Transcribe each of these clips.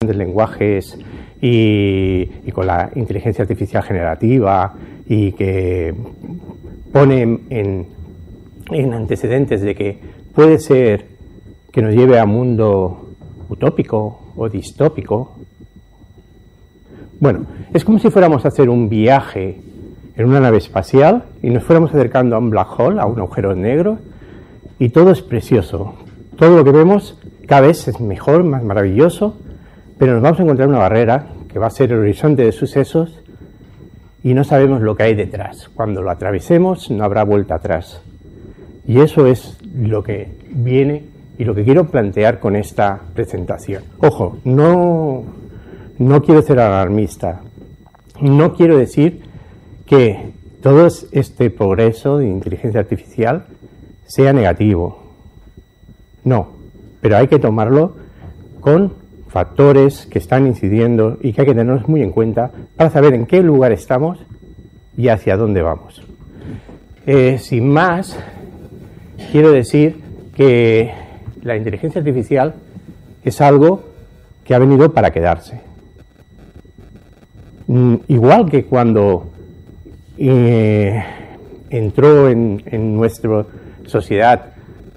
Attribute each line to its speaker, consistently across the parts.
Speaker 1: de lenguajes y con la inteligencia artificial generativa, y que pone en antecedentes de que puede ser que nos lleve a un mundo utópico o distópico. Bueno, es como si fuéramos a hacer un viaje en una nave espacial y nos fuéramos acercando a un black hole, a un agujero negro, y todo es precioso. Todo lo que vemos cada vez es mejor, más maravilloso, pero nos vamos a encontrar una barrera que va a ser el horizonte de sucesos y no sabemos lo que hay detrás. Cuando lo atravesemos no habrá vuelta atrás. Y eso es lo que viene y lo que quiero plantear con esta presentación. Ojo, no quiero ser alarmista. No quiero decir que todo este progreso de inteligencia artificial sea negativo. No, pero hay que tomarlo con factores que están incidiendo y que hay que tenerlos muy en cuenta para saber en qué lugar estamos y hacia dónde vamos. Sin más, quiero decir que la inteligencia artificial es algo que ha venido para quedarse. Igual que cuando entró en nuestra sociedad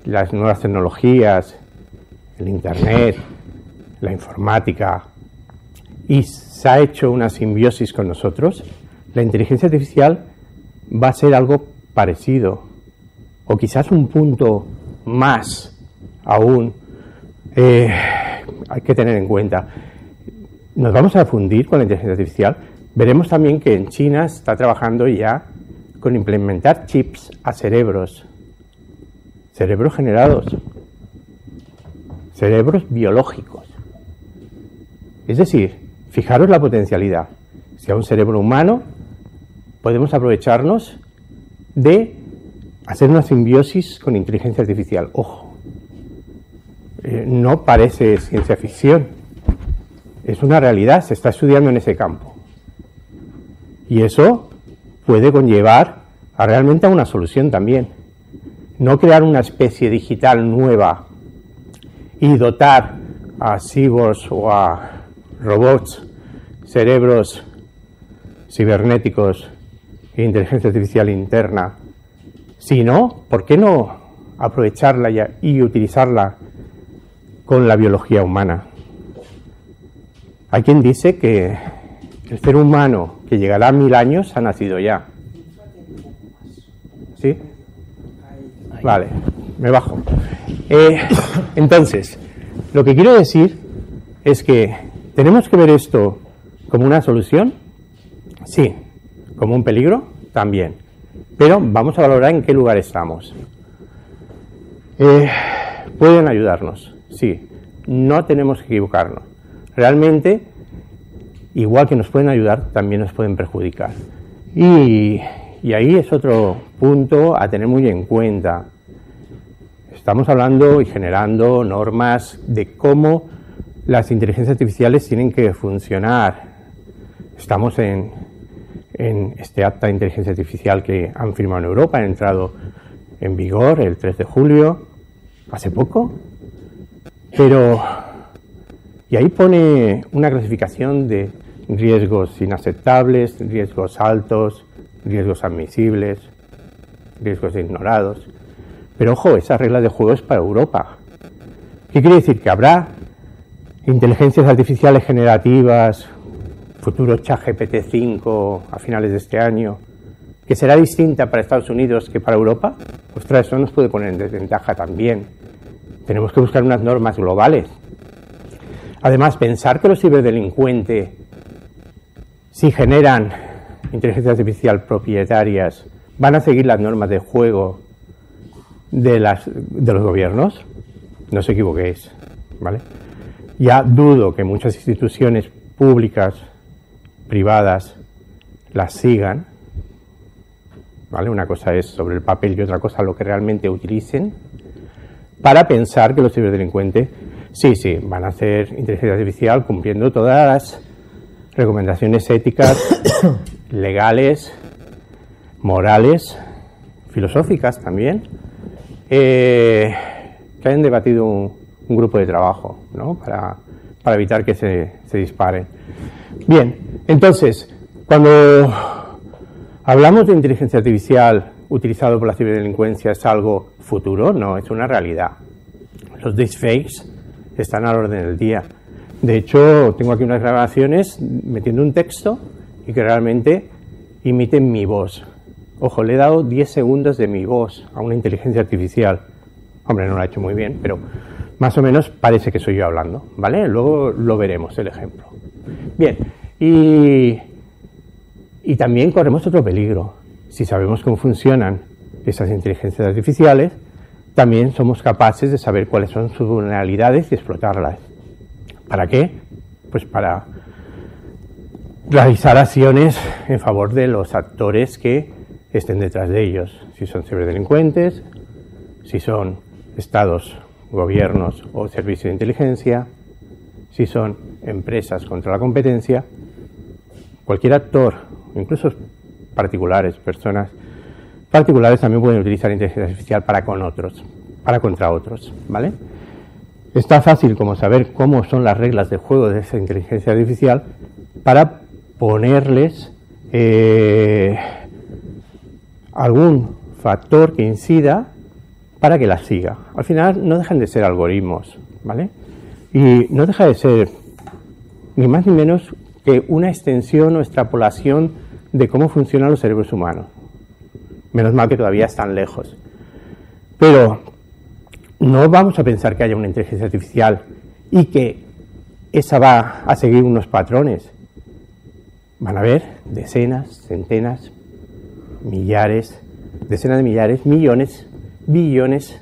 Speaker 1: las nuevas tecnologías, el Internet, la informática, y se ha hecho una simbiosis con nosotros, la inteligencia artificial va a ser algo parecido, o quizás un punto más aún. Hay que tener en cuenta, nos vamos a fundir con la inteligencia artificial. Veremos también que en China está trabajando ya con implementar chips a cerebros generados, cerebros biológicos. Es decir, fijaros la potencialidad. Si a un cerebro humano podemos aprovecharnos de hacer una simbiosis con inteligencia artificial. Ojo, no parece ciencia ficción, es una realidad, se está estudiando en ese campo. Y eso puede conllevar realmente a una solución también. No crear una especie digital nueva y dotar a cyborgs o a robots, cerebros cibernéticos e inteligencia artificial interna, sino, ¿por qué no aprovecharla y utilizarla con la biología humana? Hay quien dice que el ser humano que llegará a 1000 años ha nacido ya. ¿Sí? Vale, me bajo. Entonces, lo que quiero decir es que ¿tenemos que ver esto como una solución? Sí. ¿Como un peligro? También. Pero vamos a valorar en qué lugar estamos. ¿Pueden ayudarnos? Sí. No tenemos que equivocarnos. Realmente, igual que nos pueden ayudar, también nos pueden perjudicar. Y ahí es otro punto a tener muy en cuenta. Estamos hablando y generando normas de cómo las inteligencias artificiales tienen que funcionar. Estamos en este acta de inteligencia artificial que han firmado en Europa, han entrado en vigor el 3 de julio, hace poco, y ahí pone una clasificación de riesgos inaceptables, riesgos altos, riesgos admisibles, riesgos ignorados. Pero ojo, esa regla de juego es para Europa. ¿Qué quiere decir? Que habrá inteligencias artificiales generativas, futuro ChatGPT 5 a finales de este año, que será distinta para Estados Unidos que para Europa. Ostras, eso nos puede poner en desventaja también. Tenemos que buscar unas normas globales. Además, pensar que los ciberdelincuentes, si generan inteligencia artificial propietarias, van a seguir las normas de juego de los gobiernos, no os equivoquéis, ¿vale? Ya dudo que muchas instituciones públicas, privadas, las sigan, ¿vale? Una cosa es sobre el papel y otra cosa lo que realmente utilicen, para pensar que los ciberdelincuentes, sí, van a hacer inteligencia artificial cumpliendo todas las recomendaciones éticas, legales, morales, filosóficas también, que hayan debatido un grupo de trabajo, ¿no? para evitar que se disparen. Bien, entonces, cuando hablamos de inteligencia artificial utilizado por la ciberdelincuencia, ¿es algo futuro? No, es una realidad. Los deepfakes están a la orden del día. De hecho, tengo aquí unas grabaciones metiendo un texto y que realmente imiten mi voz. Ojo, le he dado 10 segundos de mi voz a una inteligencia artificial. Hombre, no lo ha hecho muy bien, pero más o menos parece que soy yo hablando, ¿vale? Luego lo veremos, el ejemplo. Bien, y también corremos otro peligro. Si sabemos cómo funcionan esas inteligencias artificiales, también somos capaces de saber cuáles son sus vulnerabilidades y explotarlas. ¿Para qué? Pues para realizar acciones en favor de los actores que estén detrás de ellos. Si son ciberdelincuentes, si son estados, gobiernos o servicios de inteligencia, si son empresas contra la competencia, cualquier actor, incluso particulares, personas particulares también pueden utilizar inteligencia artificial para contra otros, ¿vale? Es tan fácil como saber cómo son las reglas de juego de esa inteligencia artificial para ponerles algún factor que incida para que las siga. Al final no dejan de ser algoritmos, ¿vale? Y no deja de ser ni más ni menos que una extensión o extrapolación de cómo funcionan los cerebros humanos. Menos mal que todavía están lejos. Pero no vamos a pensar que haya una inteligencia artificial y que esa va a seguir unos patrones. Van a haber decenas, centenas, millares, decenas de millares, millones, billones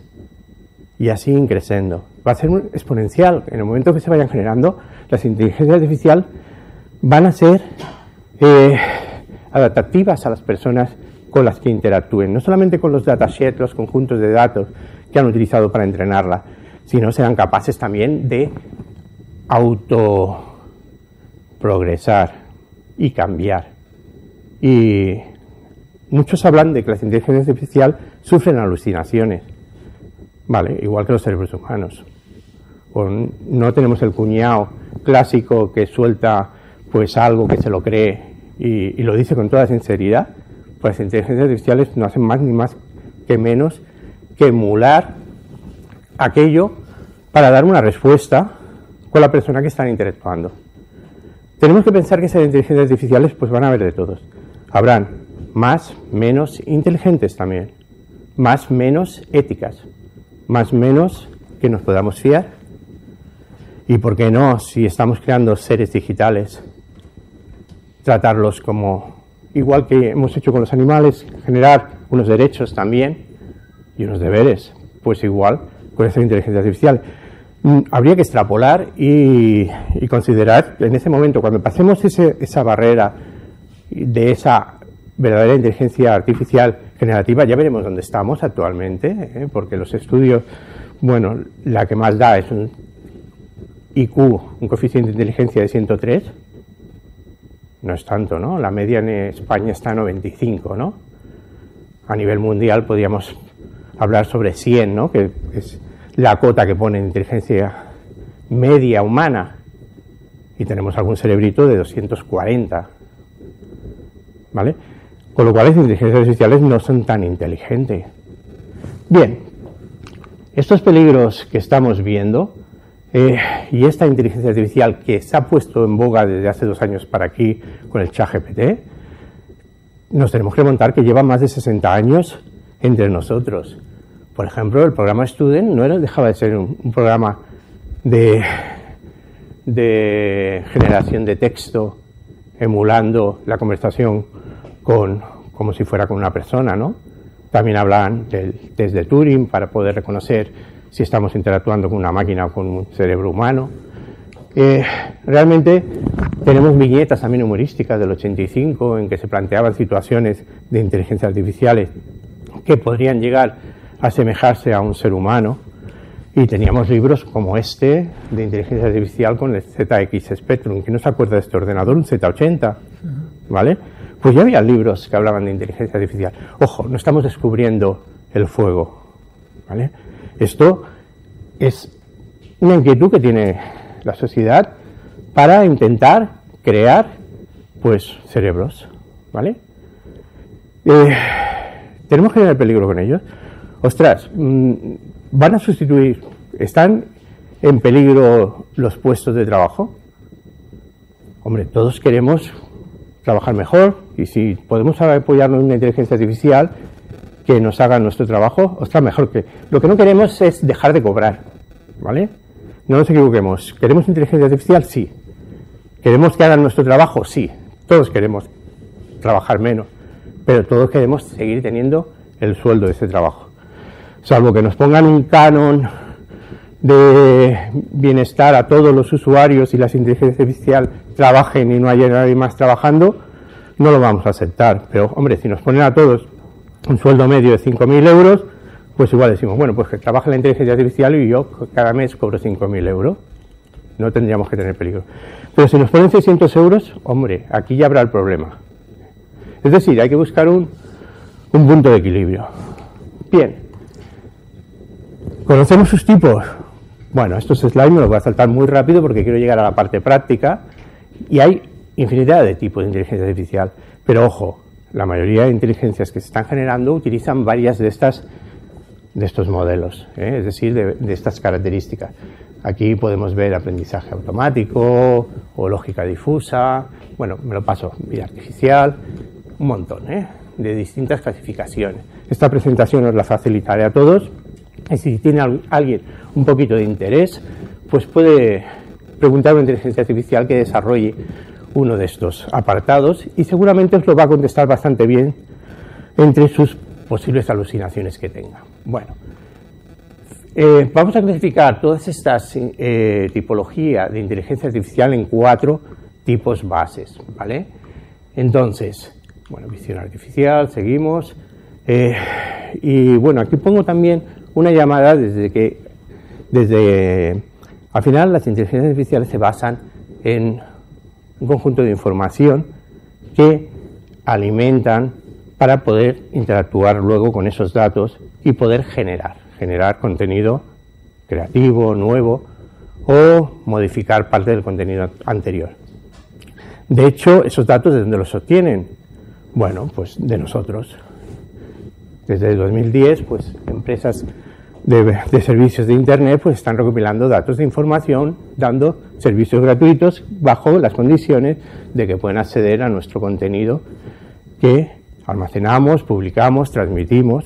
Speaker 1: y así increciendo. Va a ser exponencial. En el momento que se vayan generando, las inteligencias artificiales van a ser adaptativas a las personas con las que interactúen. No solamente con los datasets, los conjuntos de datos que han utilizado para entrenarla, sino serán capaces también de autoprogresar y cambiar. Y muchos hablan de que las inteligencias artificiales sufren alucinaciones, ¿vale? Igual que los cerebros humanos. O no tenemos el cuñado clásico que suelta pues algo que se lo cree y lo dice con toda sinceridad. Pues las inteligencias artificiales no hacen más ni más que menos que emular aquello para dar una respuesta con la persona que están interactuando. Tenemos que pensar que esas inteligencias artificiales pues van a haber de todos. Habrán más, menos inteligentes también, más, menos éticas, más, menos que nos podamos fiar. Y por qué no, si estamos creando seres digitales, tratarlos como, igual que hemos hecho con los animales, generar unos derechos también y unos deberes, pues igual con esa inteligencia artificial. Habría que extrapolar y considerar que en ese momento, cuando pasemos esa barrera de esa verdadera inteligencia artificial generativa, ya veremos dónde estamos actualmente, porque los estudios, bueno, la que más da es un IQ, un coeficiente de inteligencia de 103, no es tanto, ¿no? La media en España está en 95, ¿no? A nivel mundial podríamos hablar sobre 100, ¿no? Que es la cota que pone en inteligencia media humana. Y tenemos algún cerebrito de 240, ¿vale? Con lo cual las inteligencias artificiales no son tan inteligentes. Bien, estos peligros que estamos viendo y esta inteligencia artificial que se ha puesto en boga desde hace 2 años para aquí con el ChatGPT, nos tenemos que remontar que lleva más de 60 años entre nosotros. Por ejemplo, el programa Student no dejaba de ser un programa de generación de texto emulando la conversación como si fuera con una persona, ¿no? También hablaban del test de Turing para poder reconocer si estamos interactuando con una máquina o con un cerebro humano. Realmente tenemos viñetas también humorísticas del 85 en que se planteaban situaciones de inteligencia artificiales que podrían llegar a asemejarse a un ser humano, y teníamos libros como este de inteligencia artificial con el ZX Spectrum. ¿Quién no se acuerda de este ordenador? Un Z80, ¿vale? Pues ya había libros que hablaban de inteligencia artificial. Ojo, no estamos descubriendo el fuego, ¿vale? Esto es una inquietud que tiene la sociedad para intentar crear, pues, cerebros, ¿vale? ¿Tenemos que tener peligro con ellos? Ostras, ¿van a sustituir, están en peligro los puestos de trabajo? Hombre, todos queremos trabajar mejor y si podemos apoyarnos en una inteligencia artificial que nos haga nuestro trabajo, ostras, mejor que... Lo que no queremos es dejar de cobrar, ¿vale? No nos equivoquemos. ¿Queremos inteligencia artificial? Sí. ¿Queremos que hagan nuestro trabajo? Sí. Todos queremos trabajar menos, pero todos queremos seguir teniendo el sueldo de ese trabajo. Salvo que nos pongan un canon de bienestar a todos los usuarios y las inteligencias artificiales trabajen y no haya nadie más trabajando, no lo vamos a aceptar. Pero, hombre, si nos ponen a todos un sueldo medio de 5.000 euros, pues igual decimos, bueno, pues que trabaje la inteligencia artificial y yo cada mes cobro 5.000 euros. No tendríamos que tener peligro. Pero si nos ponen 600 euros, hombre, aquí ya habrá el problema. Es decir, hay que buscar un punto de equilibrio. Bien. ¿Conocemos sus tipos? Bueno, estos slides me los voy a saltar muy rápido porque quiero llegar a la parte práctica. Y hay infinidad de tipos de inteligencia artificial. Pero ojo, la mayoría de inteligencias que se están generando utilizan varias de estos modelos, es decir, de estas características. Aquí podemos ver aprendizaje automático o lógica difusa, bueno, me lo paso, vida artificial, un montón de distintas clasificaciones. Esta presentación os la facilitaré a todos y si tiene alguien un poquito de interés, pues puede preguntar a una inteligencia artificial que desarrolle uno de estos apartados y seguramente os lo va a contestar bastante bien entre sus posibles alucinaciones que tenga. Bueno, vamos a clasificar todas estas tipologías de inteligencia artificial en 4 tipos bases, ¿vale? Entonces, bueno, visión artificial, seguimos. Y bueno, aquí pongo también una llamada desde al final las inteligencias artificiales se basan en un conjunto de información que alimentan para poder interactuar luego con esos datos y poder generar contenido creativo, nuevo o modificar parte del contenido anterior. De hecho, esos datos, ¿de dónde los obtienen? Bueno, pues de nosotros. Desde el 2010, pues empresas de servicios de Internet pues están recopilando datos de información, dando servicios gratuitos bajo las condiciones de que pueden acceder a nuestro contenido que almacenamos, publicamos, transmitimos.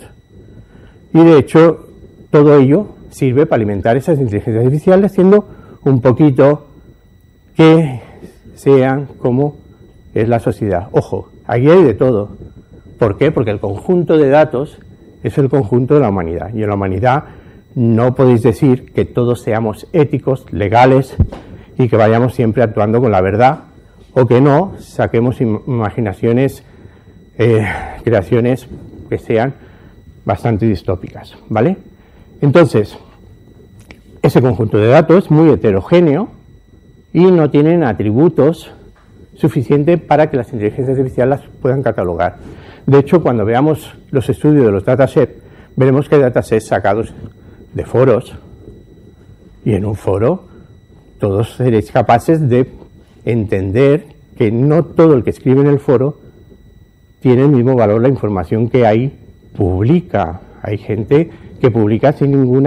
Speaker 1: Y de hecho, todo ello sirve para alimentar esas inteligencias artificiales, haciendo un poquito que sean como es la sociedad. Ojo, aquí hay de todo. ¿Por qué? Porque el conjunto de datos es el conjunto de la humanidad. Y en la humanidad no podéis decir que todos seamos éticos, legales y que vayamos siempre actuando con la verdad o que no saquemos imaginaciones, creaciones que sean bastante distópicas, ¿vale? Entonces, ese conjunto de datos es muy heterogéneo y no tienen atributos suficientes para que las inteligencias artificiales las puedan catalogar. De hecho, cuando veamos los estudios de los datasets, veremos que hay datasets sacados de foros y en un foro todos seréis capaces de entender que no todo el que escribe en el foro tiene el mismo valor la información que ahí publica. Hay gente que publica sin ningún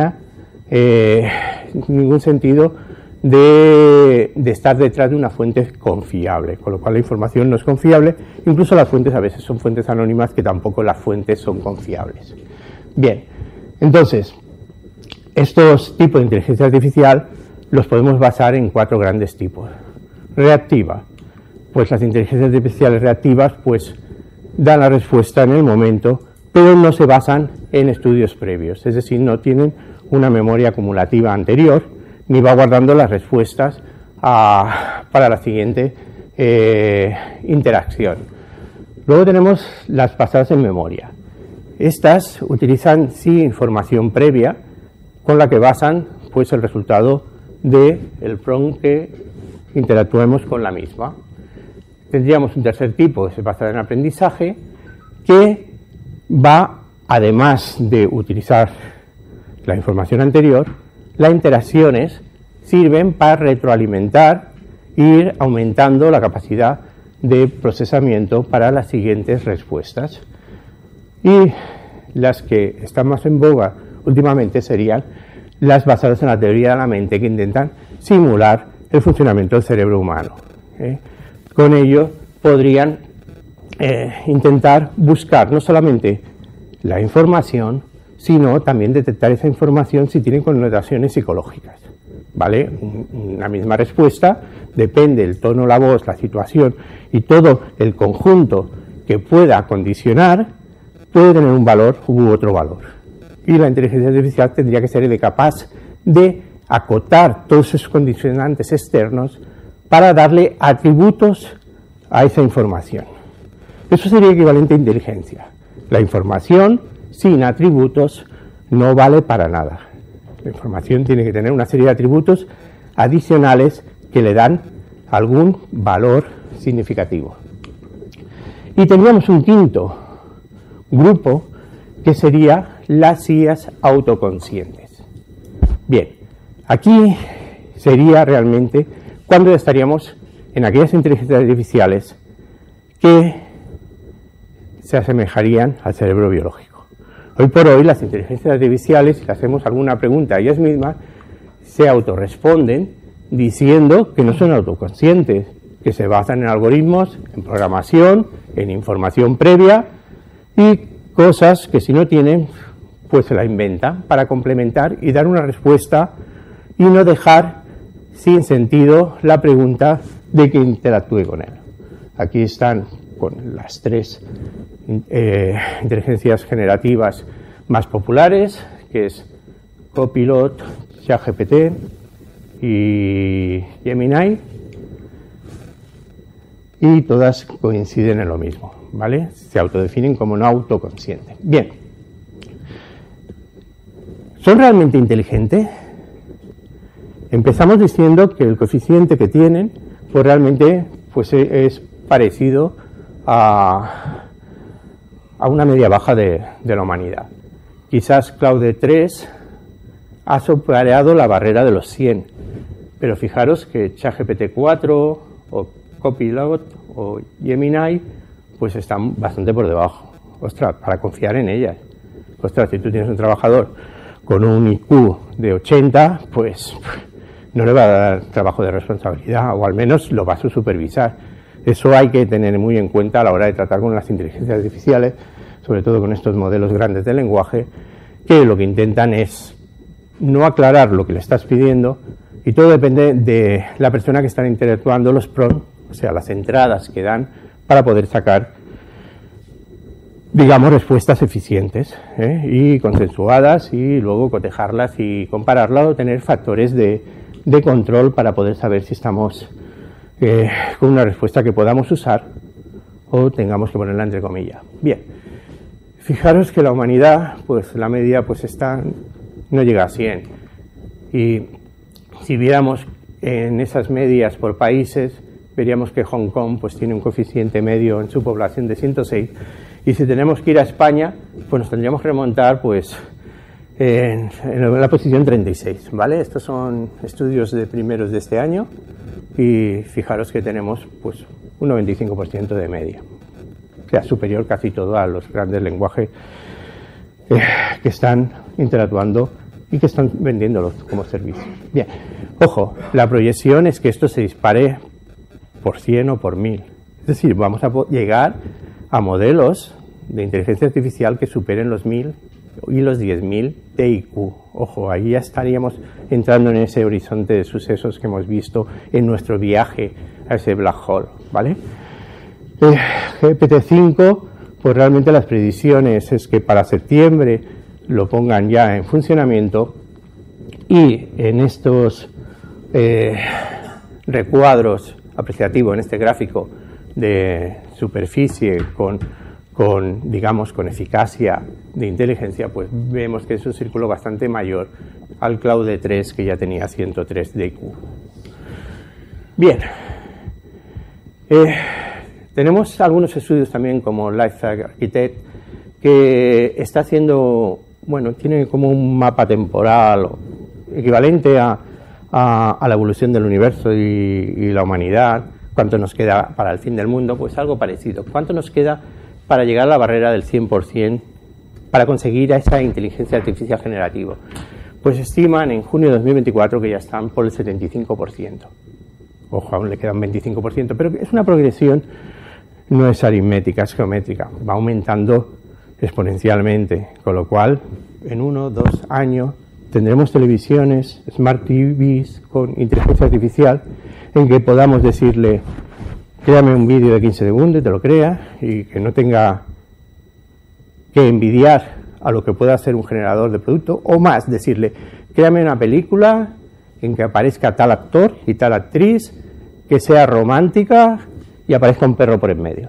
Speaker 1: sentido de estar detrás de una fuente confiable, con lo cual la información no es confiable. Incluso las fuentes a veces son fuentes anónimas que tampoco las fuentes son confiables. Bien, entonces, estos tipos de inteligencia artificial los podemos basar en 4 grandes tipos. Reactiva, pues las inteligencias artificiales reactivas pues dan la respuesta en el momento, pero no se basan en estudios previos, es decir, no tienen una memoria acumulativa anterior, ni va guardando las respuestas para la siguiente interacción. Luego tenemos las basadas en memoria. Estas utilizan sí información previa con la que basan pues el resultado del prompt que interactuemos con la misma. Tendríamos un tercer tipo que se basa en aprendizaje que va, además de utilizar la información anterior, las interacciones sirven para retroalimentar e ir aumentando la capacidad de procesamiento para las siguientes respuestas. Y las que están más en boga últimamente serían las basadas en la teoría de la mente, que intentan simular el funcionamiento del cerebro humano. Con ello podrían intentar buscar no solamente la información, sino también detectar esa información si tiene connotaciones psicológicas. ¿Vale? Una misma respuesta, depende del tono, la voz, la situación y todo el conjunto que pueda condicionar, puede tener un valor u otro valor. Y la inteligencia artificial tendría que ser capaz de acotar todos esos condicionantes externos para darle atributos a esa información. Eso sería equivalente a inteligencia. La información sin atributos no vale para nada. La información tiene que tener una serie de atributos adicionales que le dan algún valor significativo. Y tendríamos un quinto grupo que sería las IAs autoconscientes. Bien, aquí sería realmente cuando estaríamos en aquellas inteligencias artificiales que se asemejarían al cerebro biológico. Hoy por hoy las inteligencias artificiales, si le hacemos alguna pregunta a ellas mismas, se autorresponden diciendo que no son autoconscientes, que se basan en algoritmos, en programación, en información previa y cosas que si no tienen, pues se la inventan para complementar y dar una respuesta y no dejar sin sentido la pregunta de que interactúe con él. Aquí están con las tres inteligencias generativas más populares, que es Copilot, ChatGPT y Gemini, y todas coinciden en lo mismo, ¿vale? Se autodefinen como no autoconscientes. Bien, ¿son realmente inteligentes? Empezamos diciendo que el coeficiente que tienen, pues realmente pues es parecido a una media baja de la humanidad. Quizás Claude 3 ha superado la barrera de los 100, pero fijaros que ChatGPT 4 o Copilot o Gemini pues están bastante por debajo. Ostras, para confiar en ellas. Ostras, si tú tienes un trabajador con un IQ de 80, pues no le va a dar trabajo de responsabilidad, o al menos lo va a supervisar. Eso hay que tener muy en cuenta a la hora de tratar con las inteligencias artificiales, sobre todo con estos modelos grandes de lenguaje, que lo que intentan es no aclarar lo que le estás pidiendo, y todo depende de la persona que está interactuando, los prompts, o sea, las entradas que dan para poder sacar, digamos, respuestas eficientes y consensuadas, y luego cotejarlas y compararlas o tener factores de control para poder saber si estamos con una respuesta que podamos usar o tengamos que ponerla entre comillas. Bien, fijaros que la humanidad, pues la media pues no llega a 100, y si viéramos en esas medias por países, veríamos que Hong Kong pues tiene un coeficiente medio en su población de 106, y si tenemos que ir a España, pues nos tendríamos que remontar pues en la posición 36, ¿vale? Estos son estudios de primeros de este año, y fijaros que tenemos pues un 95% de media, o sea, superior casi todo a los grandes lenguajes que están interactuando y que están vendiéndolos como servicio. Bien, ojo, la proyección es que esto se dispare por 100 o por 1000, es decir, vamos a llegar a modelos de inteligencia artificial que superen los 1000 y los 10.000 de IQ. Ojo, ahí ya estaríamos entrando en ese horizonte de sucesos que hemos visto en nuestro viaje a ese black hole, ¿vale? GPT-5, pues realmente las predicciones es que para septiembre lo pongan ya en funcionamiento, y en estos recuadros apreciativos, en este gráfico de superficie con eficacia de inteligencia, pues vemos que es un círculo bastante mayor al Claude 3, que ya tenía 103 de IQ. Bien, tenemos algunos estudios también como Life Architect, que está haciendo, bueno, tiene como un mapa temporal equivalente a a la evolución del universo y la humanidad, cuánto nos queda para el fin del mundo, pues algo parecido. ¿Cuánto nos queda para llegar a la barrera del 100%, para conseguir a esa inteligencia artificial generativa? Pues estiman en junio de 2024 que ya están por el 75%. Ojo, aún le queda un 25%, pero es una progresión, no es aritmética, es geométrica, va aumentando exponencialmente, con lo cual en 1 o 2 años tendremos televisiones, smart TVs con inteligencia artificial en que podamos decirle, créame un vídeo de 15 segundos y te lo crea, y que no tenga que envidiar a lo que pueda ser un generador de producto, o más, decirle, créame una película en que aparezca tal actor y tal actriz, que sea romántica y aparezca un perro por en medio,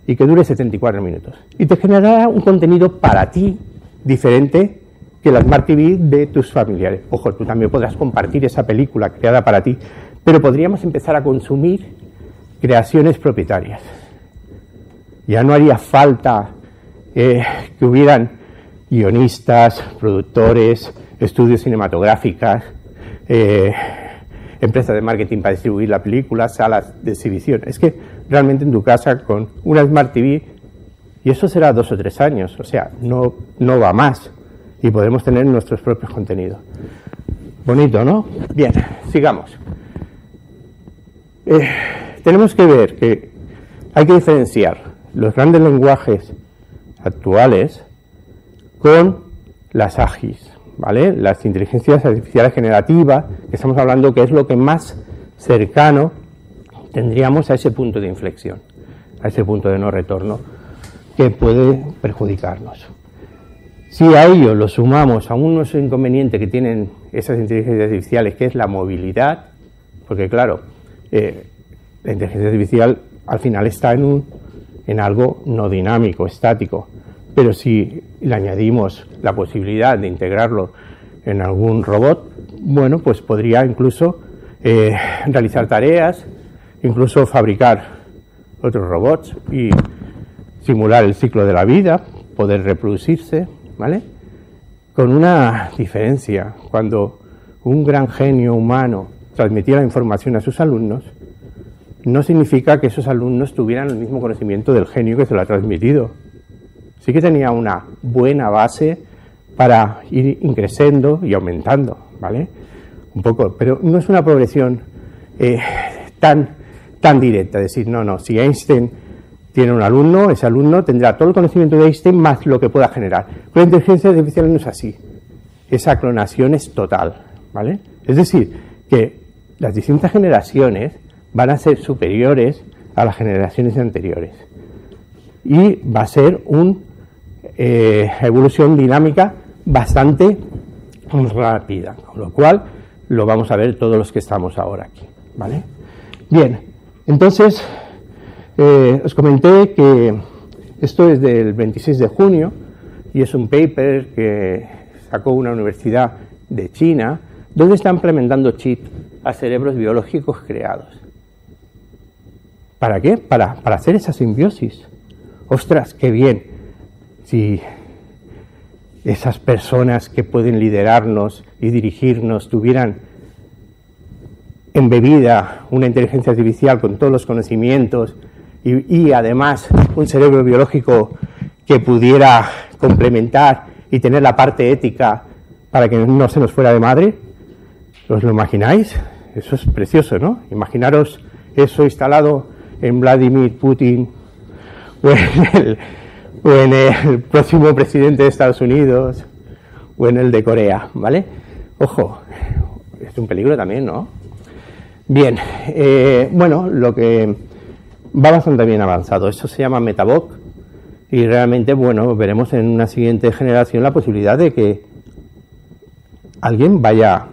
Speaker 1: y que dure 74 minutos. Y te generará un contenido para ti diferente que la Smart TV de tus familiares. Ojo, tú también podrás compartir esa película creada para ti, pero podríamos empezar a consumir creaciones propietarias. Ya no haría falta que hubieran guionistas, productores, estudios cinematográficas, empresas de marketing para distribuir la película, salas de exhibición. Es que realmente en tu casa con una Smart TV, y eso será 2 o 3 años, o sea, no va más, y podemos tener nuestros propios contenidos. Bonito, ¿no? Bien, sigamos. Tenemos que ver que hay que diferenciar los grandes lenguajes actuales con las AGIs, ¿vale? Las inteligencias artificiales generativas, que estamos hablando que es lo que más cercano tendríamos a ese punto de inflexión, a ese punto de no retorno que puede perjudicarnos. Si a ello lo sumamos a unos inconvenientes que tienen esas inteligencias artificiales, que es la movilidad, porque claro, la inteligencia artificial al final está en algo no dinámico, estático, pero si le añadimos la posibilidad de integrarlo en algún robot, bueno, pues podría incluso realizar tareas, incluso fabricar otros robots y simular el ciclo de la vida, poder reproducirse, ¿vale? Con una diferencia: cuando un gran genio humano transmitía la información a sus alumnos, no significa que esos alumnos tuvieran el mismo conocimiento del genio que se lo ha transmitido. Sí que tenía una buena base para ir increciendo y aumentando, ¿vale? Un poco, pero no es una progresión tan directa, decir, no, si Einstein tiene un alumno, ese alumno tendrá todo el conocimiento de Einstein más lo que pueda generar. Con la inteligencia artificial no es así. Esa clonación es total, ¿vale? Es decir, que las distintas generaciones van a ser superiores a las generaciones anteriores. Y va a ser una evolución dinámica bastante rápida, con lo cual lo vamos a ver todos los que estamos ahora aquí, ¿vale? Bien, entonces os comenté que esto es del 26 de junio y es un paper que sacó una universidad de China donde está implementando chips a cerebros biológicos creados. ¿Para qué? Para hacer esa simbiosis. ¡Ostras, qué bien! Si esas personas que pueden liderarnos y dirigirnos tuvieran embebida una inteligencia artificial con todos los conocimientos y además un cerebro biológico que pudiera complementar y tener la parte ética para que no se nos fuera de madre. ¿Os lo imagináis? Eso es precioso, ¿no? Imaginaros eso instalado en Vladimir Putin o en el próximo presidente de Estados Unidos o en el de Corea, ¿vale? Ojo, es un peligro también, ¿no? Bien, bueno, lo que va bastante bien avanzado, eso se llama Metaboc y realmente, bueno, veremos en una siguiente generación la posibilidad de que alguien vaya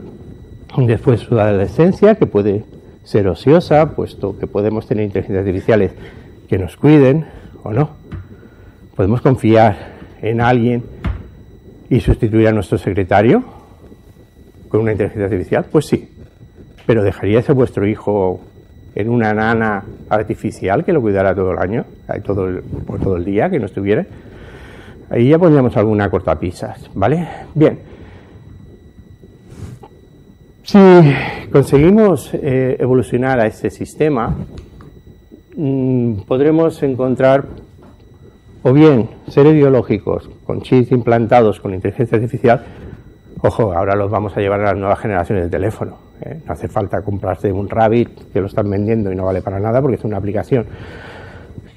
Speaker 1: después de su adolescencia, que puede ser ociosa, puesto que podemos tener inteligencias artificiales que nos cuiden o no. ¿Podemos confiar en alguien y sustituir a nuestro secretario con una inteligencia artificial? Pues sí, pero ¿dejaríais a vuestro hijo en una nana artificial que lo cuidara todo el año, por todo el día, que no estuviera? Ahí ya pondríamos alguna cortapisas, ¿vale? Bien. Si conseguimos evolucionar a este sistema, podremos encontrar o bien seres biológicos con chips implantados con inteligencia artificial. Ojo, ahora los vamos a llevar a las nuevas generaciones de teléfono. No hace falta comprarse un Rabbit que lo están vendiendo y no vale para nada porque es una aplicación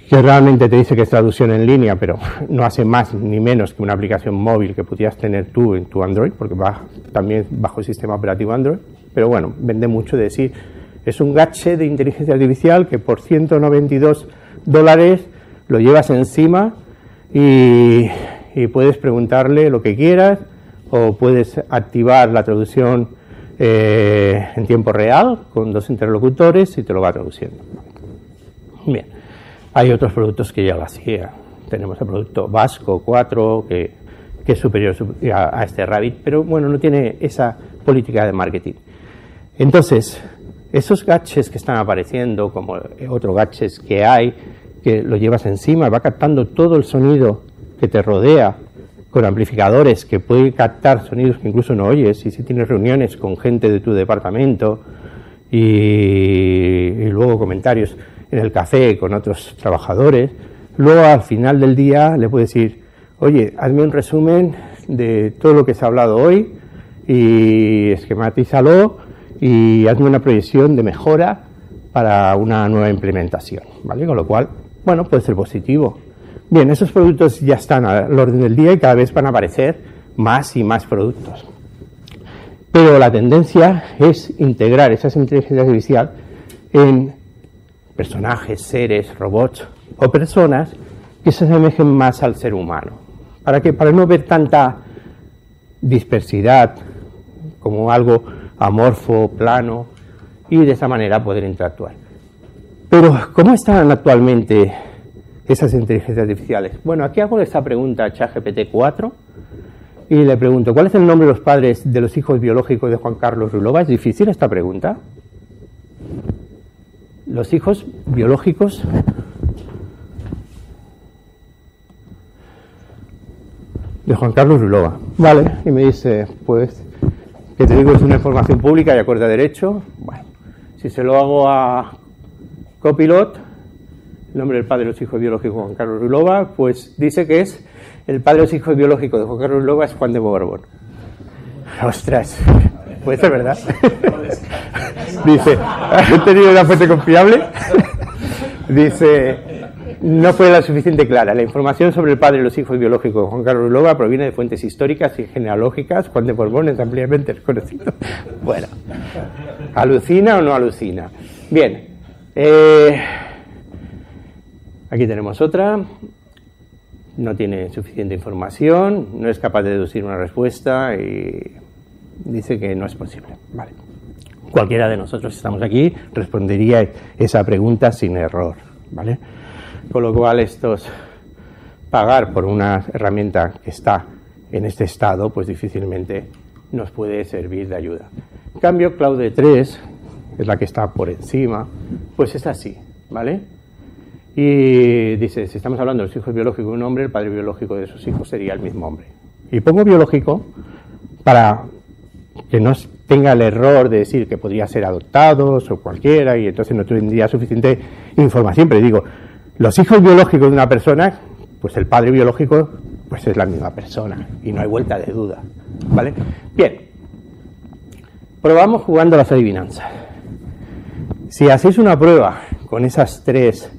Speaker 1: que realmente te dice que es traducción en línea, pero no hace más ni menos que una aplicación móvil que pudieras tener tú en tu Android, porque va también bajo el sistema operativo Android. Pero bueno, vende mucho de decir, es un gadget de inteligencia artificial que por $192 lo llevas encima y puedes preguntarle lo que quieras, o puedes activar la traducción en tiempo real con dos interlocutores y te lo va traduciendo. Bien, hay otros productos que ya lo hacían. Tenemos el producto Vasco 4 que es superior a este Rabbit, pero bueno, no tiene esa política de marketing. Entonces, esos gadgets que están apareciendo, como otros gadgets que hay, que lo llevas encima, va captando todo el sonido que te rodea, con amplificadores que pueden captar sonidos que incluso no oyes, y si tienes reuniones con gente de tu departamento y luego comentarios en el café con otros trabajadores, luego al final del día le puedes decir, oye, hazme un resumen de todo lo que se ha hablado hoy y esquematízalo y hazme una proyección de mejora para una nueva implementación, ¿vale? Con lo cual, bueno, puede ser positivo. Bien, esos productos ya están al orden del día y cada vez van a aparecer más y más productos. Pero la tendencia es integrar esa inteligencia artificial en personajes, seres, robots o personas que se asemejen más al ser humano. ¿Para qué? Para no ver tanta dispersidad como algo amorfo, plano, y de esa manera poder interactuar. Pero, ¿cómo están actualmente esas inteligencias artificiales? Bueno, aquí hago esta pregunta a ChatGPT 4 y le pregunto, ¿cuál es el nombre de los padres de los hijos biológicos de Juan Carlos Ruilova? ¿Es difícil esta pregunta? Los hijos biológicos de Juan Carlos Ruilova. Vale, y me dice, pues, que te digo, es una información pública y acorde a derecho. Bueno, si se lo hago a Copilot, el nombre del padre de los hijos biológicos de Juan Carlos Ruilova, pues dice que es el padre de los hijos biológicos de Juan Carlos Ruilova es Juan de Borbón. Ostras, puede ser verdad. Dice, ¿he tenido una fuente confiable? Dice, no fue la suficiente clara. La información sobre el padre de los hijos biológicos de Juan Carlos Ruilova proviene de fuentes históricas y genealógicas. Juan de Borbón es ampliamente desconocido. Bueno, ¿alucina o no alucina? Bien, aquí tenemos otra. No tiene suficiente información, no es capaz de deducir una respuesta y dice que no es posible. Vale. Cualquiera de nosotros, si estamos aquí, respondería esa pregunta sin error, ¿vale? Con lo cual, pagar por una herramienta que está en este estado, pues difícilmente nos puede servir de ayuda. En cambio, Claude 3, es la que está por encima, pues es así, ¿vale? Y dice, si estamos hablando de los hijos biológicos de un hombre, el padre biológico de sus hijos sería el mismo hombre. Y pongo biológico para que no tenga el error de decir que podría ser adoptados o cualquiera, y entonces no tendría suficiente información. Pero digo, los hijos biológicos de una persona, pues el padre biológico pues es la misma persona y no hay vuelta de duda, ¿vale? Bien, probamos jugando a las adivinanzas. Si hacéis una prueba con esas tres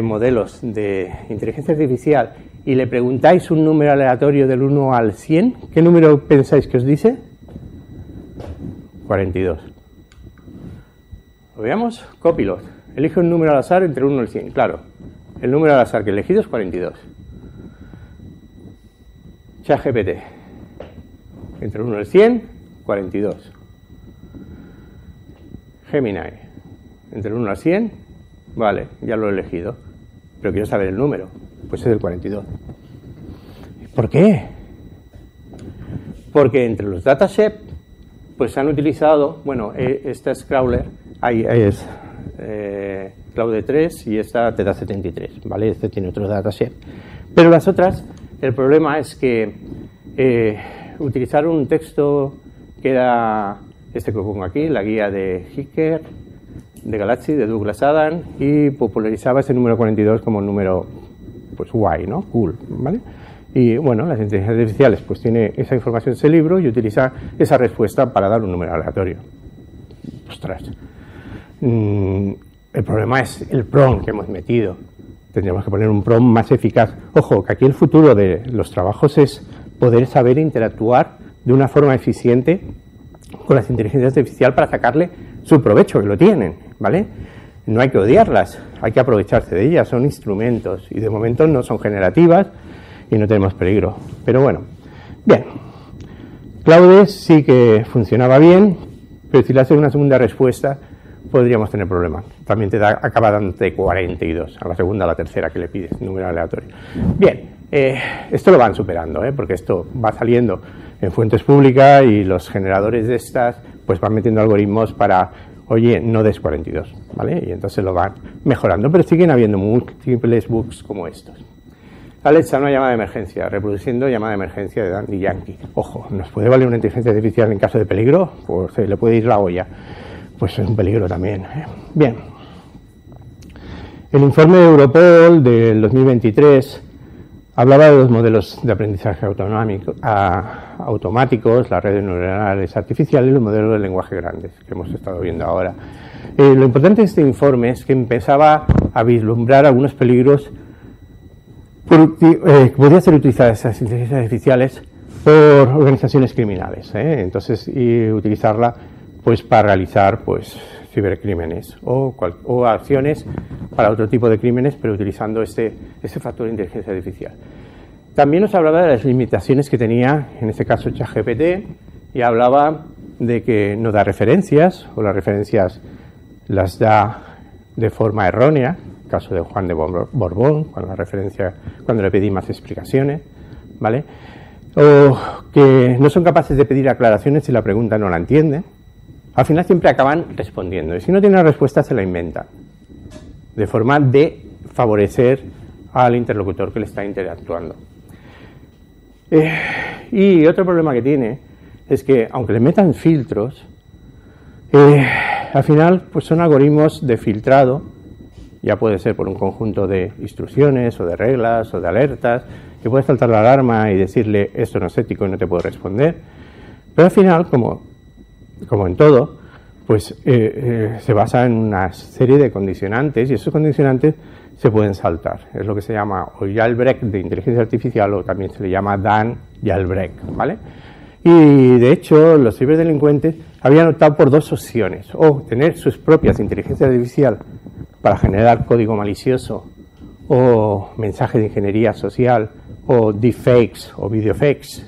Speaker 1: modelos de inteligencia artificial y le preguntáis un número aleatorio del 1 al 100, ¿qué número pensáis que os dice? 42. ¿Lo veamos? Copilot. Elige un número al azar entre 1 y 100. Claro, el número al azar que he elegido es 42. ChatGPT. Entre 1 y 100, 42. Gemini. Entre 1 al 100, vale, ya lo he elegido. Pero quiero saber el número. Pues es el 42. ¿Por qué? Porque entre los datasets pues han utilizado, bueno, esta es Crawler, ahí es Claude 3 y esta te da 73, ¿vale? Este tiene otro dataset. Pero las otras, el problema es que utilizaron un texto que era este que pongo aquí, la guía de Hicker, de Galaxy, de Douglas Adams, y popularizaba ese número 42 como número, pues guay, ¿no? Cool, ¿vale? Y bueno, las inteligencias artificiales pues tiene esa información en ese libro y utiliza esa respuesta para dar un número aleatorio. Ostras. El problema es el prompt que hemos metido. Tendríamos que poner un prompt más eficaz. Ojo, que aquí el futuro de los trabajos es poder saber interactuar de una forma eficiente con las inteligencias artificiales para sacarle su provecho, que lo tienen, ¿vale? No hay que odiarlas, hay que aprovecharse de ellas, son instrumentos y de momento no son generativas y no tenemos peligro. Pero bueno, bien. Claude sí que funcionaba bien, pero si le haces una segunda respuesta podríamos tener problemas. También acaba dándote 42, a la segunda o la tercera que le pides, número aleatorio. Bien, esto lo van superando, porque esto va saliendo en fuentes públicas y los generadores de estas pues van metiendo algoritmos para, oye, no des 42, ¿vale? Y entonces lo van mejorando, pero siguen habiendo múltiples bugs como estos. Alexa, una llamada de emergencia, reproduciendo llamada de emergencia de Dandy Yankee. Ojo, ¿nos puede valer una inteligencia artificial en caso de peligro? Pues le puede ir la olla. Pues es un peligro también. Bien. El informe de Europol del 2023 hablaba de los modelos de aprendizaje automáticos, las redes neuronales artificiales y los modelos de lenguaje grandes que hemos estado viendo ahora. Lo importante de este informe es que empezaba a vislumbrar algunos peligros que podrían ser utilizadas esas inteligencias artificiales por organizaciones criminales, entonces, y utilizarla pues para realizar pues cibercrímenes o acciones para otro tipo de crímenes, pero utilizando ese factor de inteligencia artificial. También nos hablaba de las limitaciones que tenía, en este caso ChatGPT, y hablaba de que no da referencias, o las referencias las da de forma errónea, caso de Juan de Borbón, cuando le pedí más explicaciones, ¿vale? O que no son capaces de pedir aclaraciones si la pregunta no la entienden. Al final siempre acaban respondiendo, y si no tienen la respuesta se la inventan, de forma de favorecer al interlocutor que le está interactuando. Y otro problema que tiene es que, aunque le metan filtros, al final pues son algoritmos de filtrado. Ya puede ser por un conjunto de instrucciones o de reglas o de alertas, que puedes saltar la alarma y decirle esto no es ético y no te puedo responder. Pero al final, como en todo, pues se basa en una serie de condicionantes y esos condicionantes se pueden saltar. Es lo que se llama o jailbreak de inteligencia artificial o también se le llama Dan jailbreak, ¿vale? Y de hecho los ciberdelincuentes habían optado por dos opciones: o tener sus propias inteligencias artificiales para generar código malicioso o mensajes de ingeniería social o deepfakes o videofakes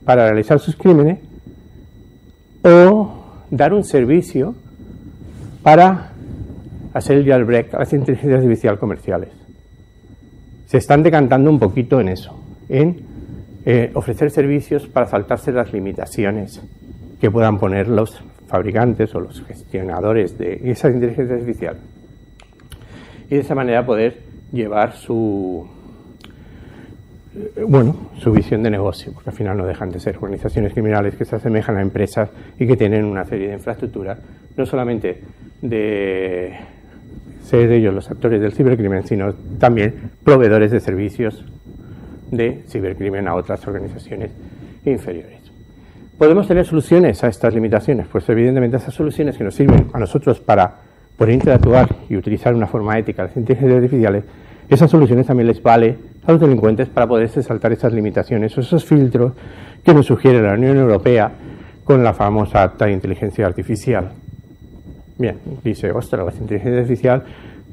Speaker 1: para realizar sus crímenes, o dar un servicio para hacer el jailbreak a las inteligencias artificiales comerciales. Se están decantando un poquito en eso, en ofrecer servicios para saltarse las limitaciones que puedan poner los fabricantes o los gestionadores de esas inteligencias artificiales, y de esa manera poder llevar su visión de negocio, porque al final no dejan de ser organizaciones criminales que se asemejan a empresas y que tienen una serie de infraestructuras, no solamente de ser ellos los actores del cibercrimen, sino también proveedores de servicios de cibercrimen a otras organizaciones inferiores. ¿Podemos tener soluciones a estas limitaciones? Pues evidentemente esas soluciones que nos sirven a nosotros para poder interactuar y utilizar de una forma ética las inteligencias artificiales, esas soluciones también les vale a los delincuentes para poderse saltar esas limitaciones o esos filtros que nos sugiere la Unión Europea con la famosa Acta de Inteligencia Artificial. Bien, dice, ostras, la inteligencia artificial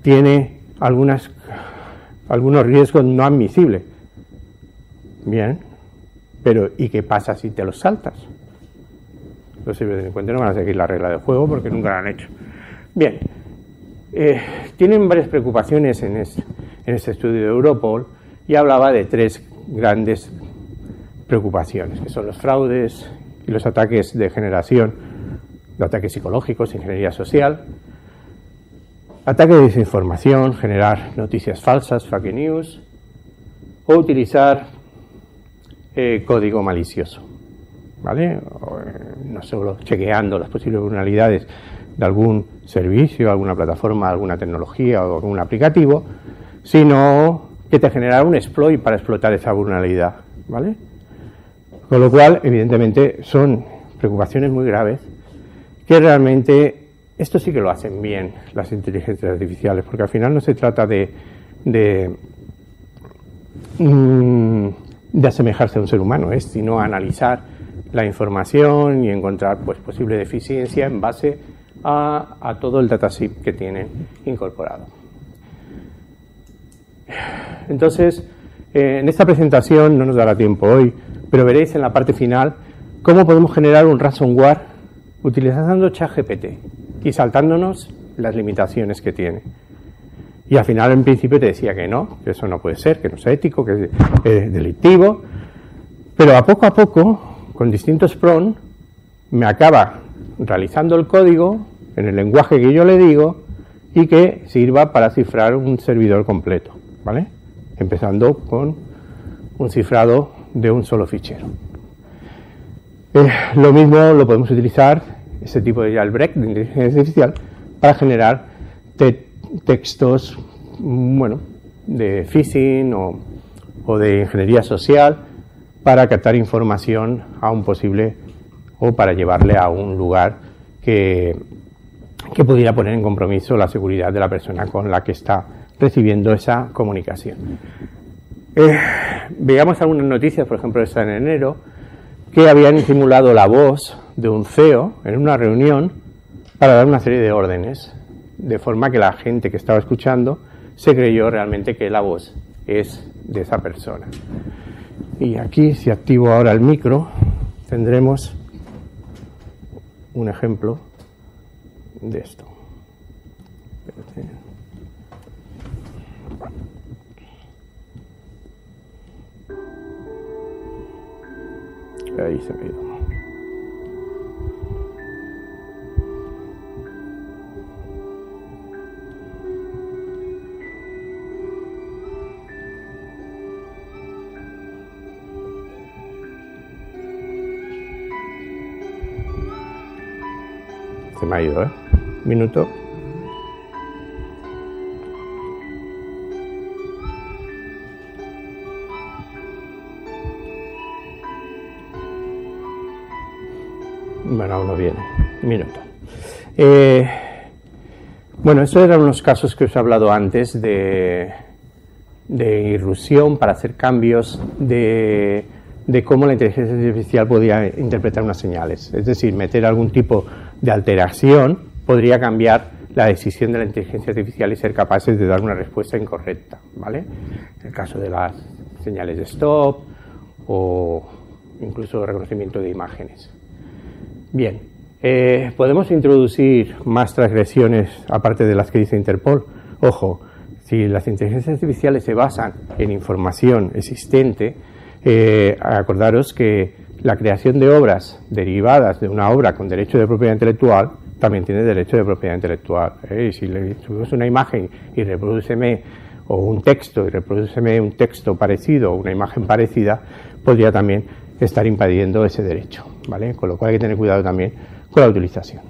Speaker 1: tiene algunos riesgos no admisibles. Bien, pero ¿y qué pasa si te los saltas? Los ciberdelincuentes no van a seguir la regla del juego porque nunca la han hecho. Bien, tienen varias preocupaciones en este estudio de Europol y hablaba de tres grandes preocupaciones, que son los fraudes y los ataques de generación, de ataques psicológicos, ingeniería social, ataque de desinformación, generar noticias falsas, fake news, o utilizar código malicioso. ¿vale? No solo chequeando las posibles vulnerabilidades de algún servicio, alguna plataforma, alguna tecnología o algún aplicativo, sino que te generará un exploit para explotar esa vulnerabilidad, ¿vale? Con lo cual, evidentemente, son preocupaciones muy graves que realmente esto sí que lo hacen bien las inteligencias artificiales, porque al final no se trata de asemejarse a un ser humano, sino analizar la información y encontrar pues posible deficiencia en base a todo el datasheet que tienen incorporado. Entonces, en esta presentación no nos dará tiempo hoy, pero veréis en la parte final cómo podemos generar un ransomware utilizando ChatGPT y saltándonos las limitaciones que tiene. Y al final, en principio, te decía que eso no puede ser, que no es ético, que es delictivo. Pero a poco, con distintos prompts, me acaba realizando el código en el lenguaje que yo le digo y que sirva para cifrar un servidor completo, ¿vale? Empezando con un cifrado de un solo fichero. Lo mismo lo podemos utilizar, ese tipo de jailbreak de inteligencia artificial, para generar textos, bueno, de phishing o de ingeniería social para captar información a un posible o para llevarle a un lugar que pudiera poner en compromiso la seguridad de la persona con la que está recibiendo esa comunicación. Veamos algunas noticias, por ejemplo, esta en enero, que habían simulado la voz de un CEO en una reunión para dar una serie de órdenes, de forma que la gente que estaba escuchando se creyó realmente que la voz es de esa persona. Y aquí, si activo ahora el micro, tendremos un ejemplo de esto. Espérate. Ahí se me ha ido. Se me ha ido, Un minuto. Bueno, aún no viene. Un minuto. Bueno, estos eran unos casos que os he hablado antes de irrupción para hacer cambios de cómo la inteligencia artificial podía interpretar unas señales. Es decir, meter algún tipo de alteración podría cambiar la decisión de la inteligencia artificial y ser capaces de dar una respuesta incorrecta, ¿vale? En el caso de las señales de stop o incluso reconocimiento de imágenes. Bien, podemos introducir más transgresiones aparte de las que dice Interpol. Ojo, si las inteligencias artificiales se basan en información existente, acordaros que la creación de obras derivadas de una obra con derecho de propiedad intelectual también tiene derecho de propiedad intelectual. Y si le subimos una imagen y reprodúceme, o un texto y reprodúceme un texto parecido o una imagen parecida, podría también estar impidiendo ese derecho, ¿vale? Con lo cual hay que tener cuidado también con la utilización.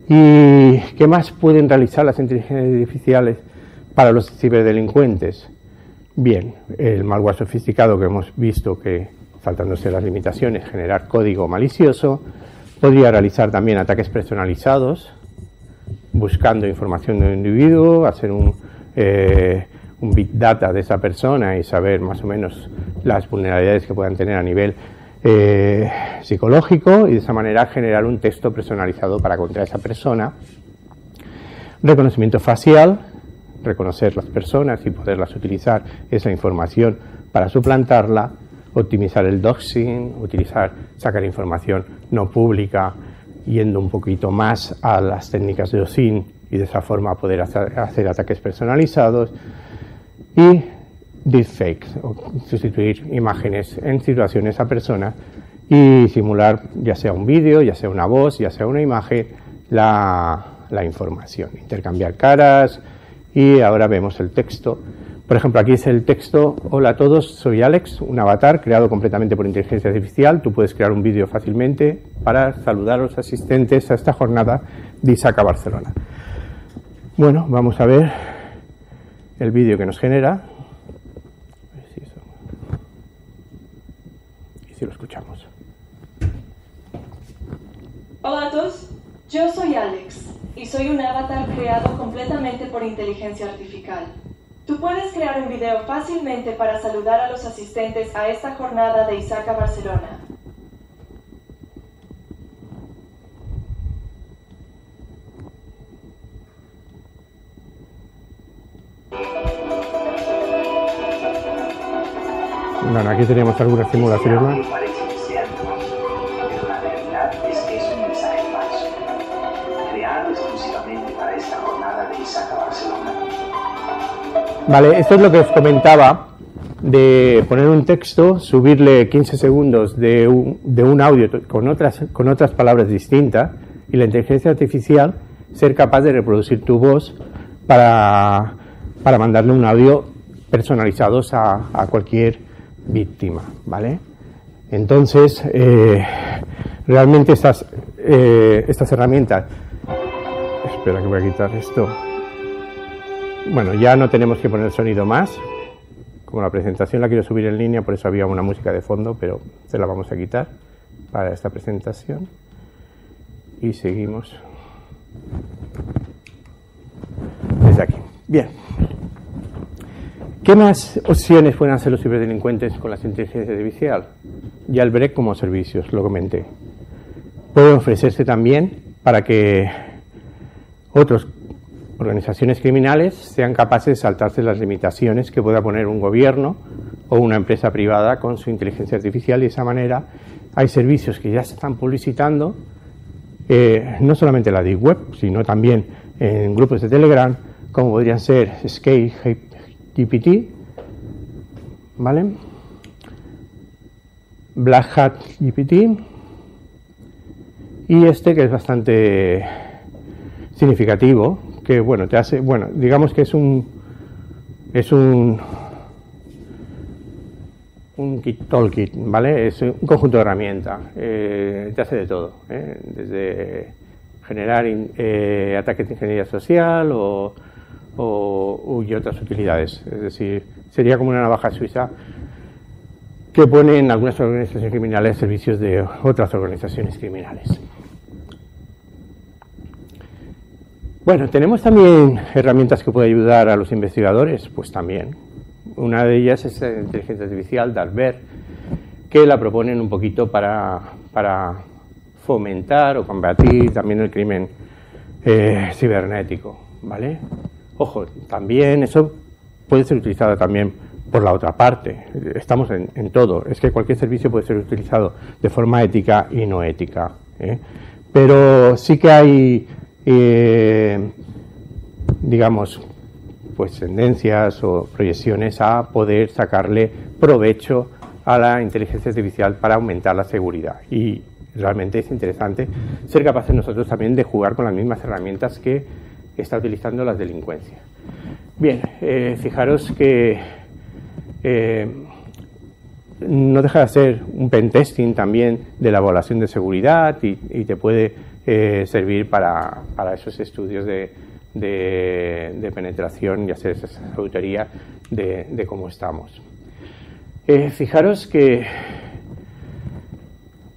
Speaker 1: ¿Y qué más pueden realizar las inteligencias artificiales para los ciberdelincuentes? Bien, el malware sofisticado que hemos visto que, saltándose las limitaciones, generar código malicioso, podría realizar también ataques personalizados, buscando información de un individuo, hacer un big data de esa persona y saber más o menos las vulnerabilidades que puedan tener a nivel psicológico y de esa manera generar un texto personalizado para contra esa persona. Reconocimiento facial, reconocer las personas y poderlas utilizar esa información para suplantarla. Optimizar el doxing, sacar información no pública, yendo un poquito más a las técnicas de OSINT y de esa forma poder hacer ataques personalizados. Y deepfakes, o sustituir imágenes en situaciones a personas y simular, ya sea un vídeo, ya sea una voz, ya sea una imagen, la información. Intercambiar caras y ahora vemos el texto Por ejemplo, aquí es el texto: hola a todos, soy Alex, un avatar creado completamente por inteligencia artificial. Tú puedes crear un vídeo fácilmente para saludar a los asistentes a esta jornada de ISACA Barcelona. Bueno, vamos a ver el vídeo que nos genera. A ver si lo escuchamos.
Speaker 2: Hola a todos, yo soy Alex y soy un avatar creado completamente por inteligencia artificial. Tú puedes crear un video fácilmente para saludar a los asistentes a esta jornada de ISACA Barcelona.
Speaker 1: Bueno, aquí tenemos algunas simulaciones más. Vale, esto es lo que os comentaba de poner un texto, subirle 15 segundos de un audio con otras palabras distintas y la inteligencia artificial ser capaz de reproducir tu voz para mandarle un audio personalizados a cualquier víctima, ¿vale? Entonces, realmente estas herramientas... Espera que voy a quitar esto. Bueno, ya no tenemos que poner sonido más. Como la presentación la quiero subir en línea, por eso había una música de fondo, pero se la vamos a quitar para esta presentación. Y seguimos desde aquí. Bien. ¿Qué más opciones pueden hacer los ciberdelincuentes con la inteligencia artificial? Ya el break como servicios, lo comenté. Pueden ofrecerse también para que otras organizaciones criminales sean capaces de saltarse las limitaciones que pueda poner un gobierno o una empresa privada con su inteligencia artificial, y de esa manera hay servicios que ya se están publicitando, no solamente en la Deep Web, sino también en grupos de Telegram, como podrían ser ScapeGPT, ¿vale? Black Hat GPT y este, que es bastante significativo, que bueno, te hace, bueno, digamos que es un kit toolkit, ¿vale? Es un conjunto de herramientas, te hace de todo, desde generar ataques de ingeniería social y otras utilidades. Es decir, sería como una navaja suiza que pone en algunas organizaciones criminales servicios de otras organizaciones criminales. Bueno, ¿tenemos también herramientas que pueden ayudar a los investigadores? Pues también. Una de ellas es la inteligencia artificial, Dartbear, que la proponen un poquito para fomentar o combatir también el crimen cibernético, ¿vale? Ojo, también eso puede ser utilizado también por la otra parte. Estamos en todo. Es que cualquier servicio puede ser utilizado de forma ética y no ética, ¿eh? Pero sí que hay, digamos, pues tendencias o proyecciones a poder sacarle provecho a la inteligencia artificial para aumentar la seguridad. Y realmente es interesante ser capaces nosotros también de jugar con las mismas herramientas que está utilizando la delincuencia. Bien, fijaros que no deja de ser un pentesting también de la evaluación de seguridad y te puede servir para esos estudios de penetración y hacer esa auditoría de cómo estamos. Fijaros que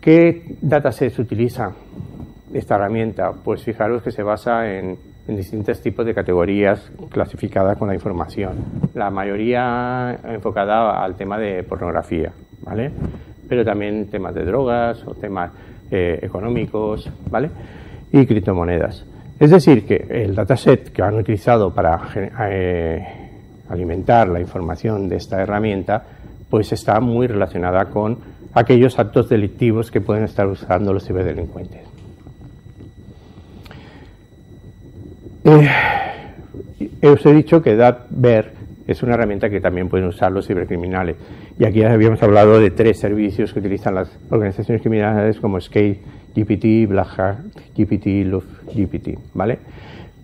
Speaker 1: ¿qué datasets utiliza esta herramienta? Pues fijaros que se basa en distintos tipos de categorías clasificadas con la información. La mayoría enfocada al tema de pornografía, ¿vale? Pero también temas de drogas o temas económicos, ¿vale? Y criptomonedas. Es decir, que el dataset que han utilizado para alimentar la información de esta herramienta, pues está muy relacionada con aquellos actos delictivos que pueden estar usando los ciberdelincuentes. Os he dicho que Dartbear es una herramienta que también pueden usar los cibercriminales. Y aquí habíamos hablado de 3 servicios que utilizan las organizaciones criminales como ScapeGPT, Black Hat GPT y LoopGPT, ¿vale?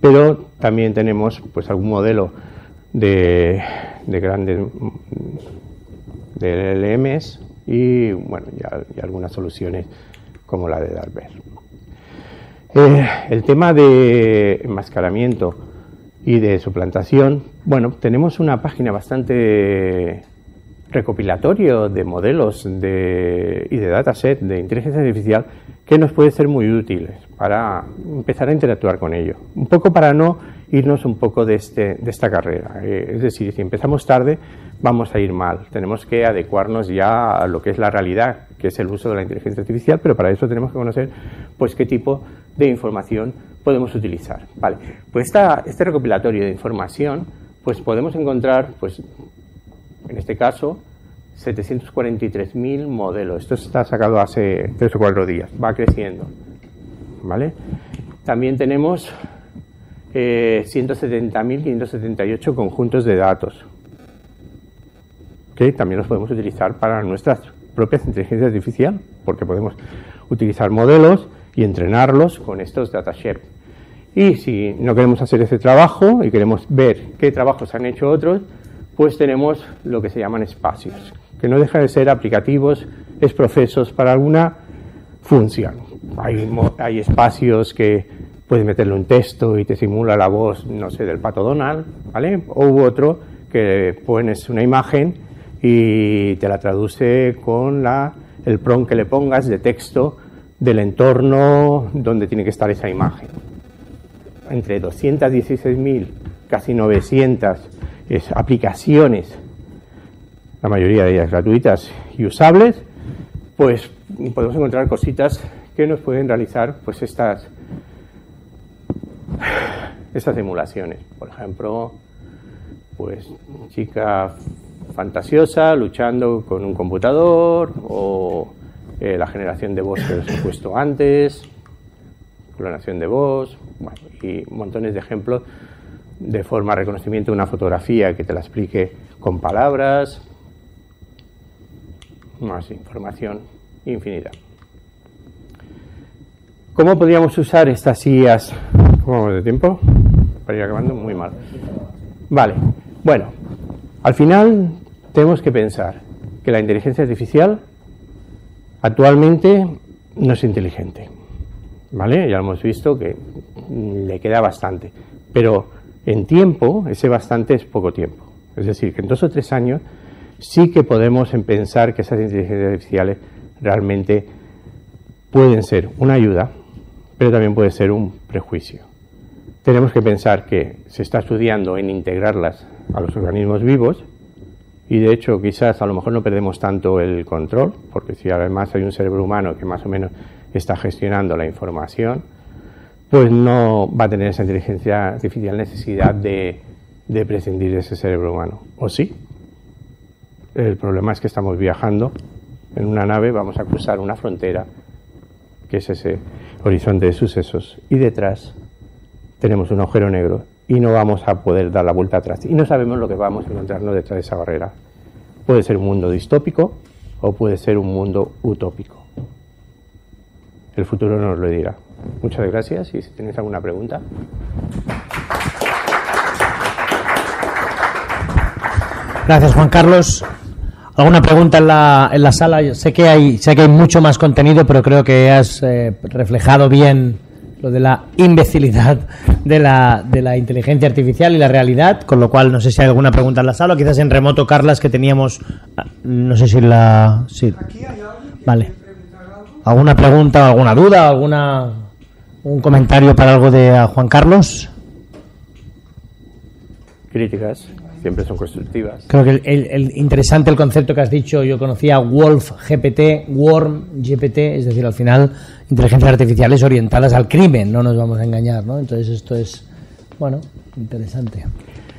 Speaker 1: Pero también tenemos pues algún modelo de grandes de LLMs y, bueno, y algunas soluciones como la de Dalbert. El tema de enmascaramiento y de suplantación, bueno, tenemos una página bastante recopilatorio de modelos y de dataset de inteligencia artificial que nos puede ser muy útiles para empezar a interactuar con ello. Un poco para no irnos un poco de esta carrera. Es decir, si empezamos tarde vamos a ir mal. Tenemos que adecuarnos ya a lo que es la realidad, que es el uso de la inteligencia artificial, pero para eso tenemos que conocer pues qué tipo de información podemos utilizar. Vale, pues este recopilatorio de información pues podemos encontrar, pues en este caso, 743.000 modelos. Esto está sacado hace 3 o 4 días. Va creciendo. ¿Vale? También tenemos 170.578 conjuntos de datos que también los podemos utilizar para nuestras propias inteligencias artificiales, porque podemos utilizar modelos y entrenarlos con estos datasets. Y si no queremos hacer ese trabajo y queremos ver qué trabajos han hecho otros, pues tenemos lo que se llaman espacios, que no deja de ser aplicativos, es procesos para alguna función. Hay espacios que puedes meterle un texto y te simula la voz, no sé, del Pato Donald, ¿vale? O otro que pones una imagen y te la traduce con el prompt que le pongas de texto del entorno donde tiene que estar esa imagen. Entre 216.000, casi 900 aplicaciones, la mayoría de ellas gratuitas y usables, pues podemos encontrar cositas que nos pueden realizar pues estas simulaciones. Por ejemplo, pues chica fantasiosa luchando con un computador, o la generación de voz que os he puesto antes, clonación de voz, bueno, y montones de ejemplos de forma de reconocimiento de una fotografía que te la explique con palabras, más información infinita. ¿Cómo podríamos usar estas IAs? ¿Cómo vamos de tiempo? Para ir acabando, muy mal. Vale, bueno, al final tenemos que pensar que la inteligencia artificial actualmente no es inteligente, ¿vale? Ya hemos visto que le queda bastante, pero en tiempo, ese bastante es poco tiempo. Es decir, que en 2 o 3 años sí que podemos pensar que esas inteligencias artificiales realmente pueden ser una ayuda, pero también puede ser un prejuicio. Tenemos que pensar que se está estudiando en integrarlas a los organismos vivos, y de hecho quizás a lo mejor no perdemos tanto el control, porque si además hay un cerebro humano que más o menos está gestionando la información, pues no va a tener esa inteligencia artificial necesidad de prescindir de ese cerebro humano. ¿O sí? El problema es que estamos viajando en una nave, vamos a cruzar una frontera, que es ese horizonte de sucesos, y detrás tenemos un agujero negro y no vamos a poder dar la vuelta atrás. Y no sabemos lo que vamos a encontrarnos detrás de esa barrera. Puede ser un mundo distópico o puede ser un mundo utópico. El futuro nos lo dirá. Muchas gracias, y si tenéis alguna pregunta.
Speaker 3: Gracias, Juan Carlos. ¿Alguna pregunta en la sala? Yo sé que hay mucho más contenido, pero creo que has reflejado bien lo de la imbecilidad de la inteligencia artificial y la realidad, con lo cual no sé si hay alguna pregunta en la sala, o quizás en remoto, Carlas, que teníamos, no sé si la... Sí. Vale. ¿Alguna pregunta, alguna duda, un comentario para algo de Juan Carlos?
Speaker 1: Críticas siempre son constructivas.
Speaker 3: Creo que el interesante el concepto que has dicho. Yo conocía Wolf GPT, Worm GPT, es decir, al final inteligencias artificiales orientadas al crimen, no nos vamos a engañar, ¿no? Entonces esto es, bueno, interesante.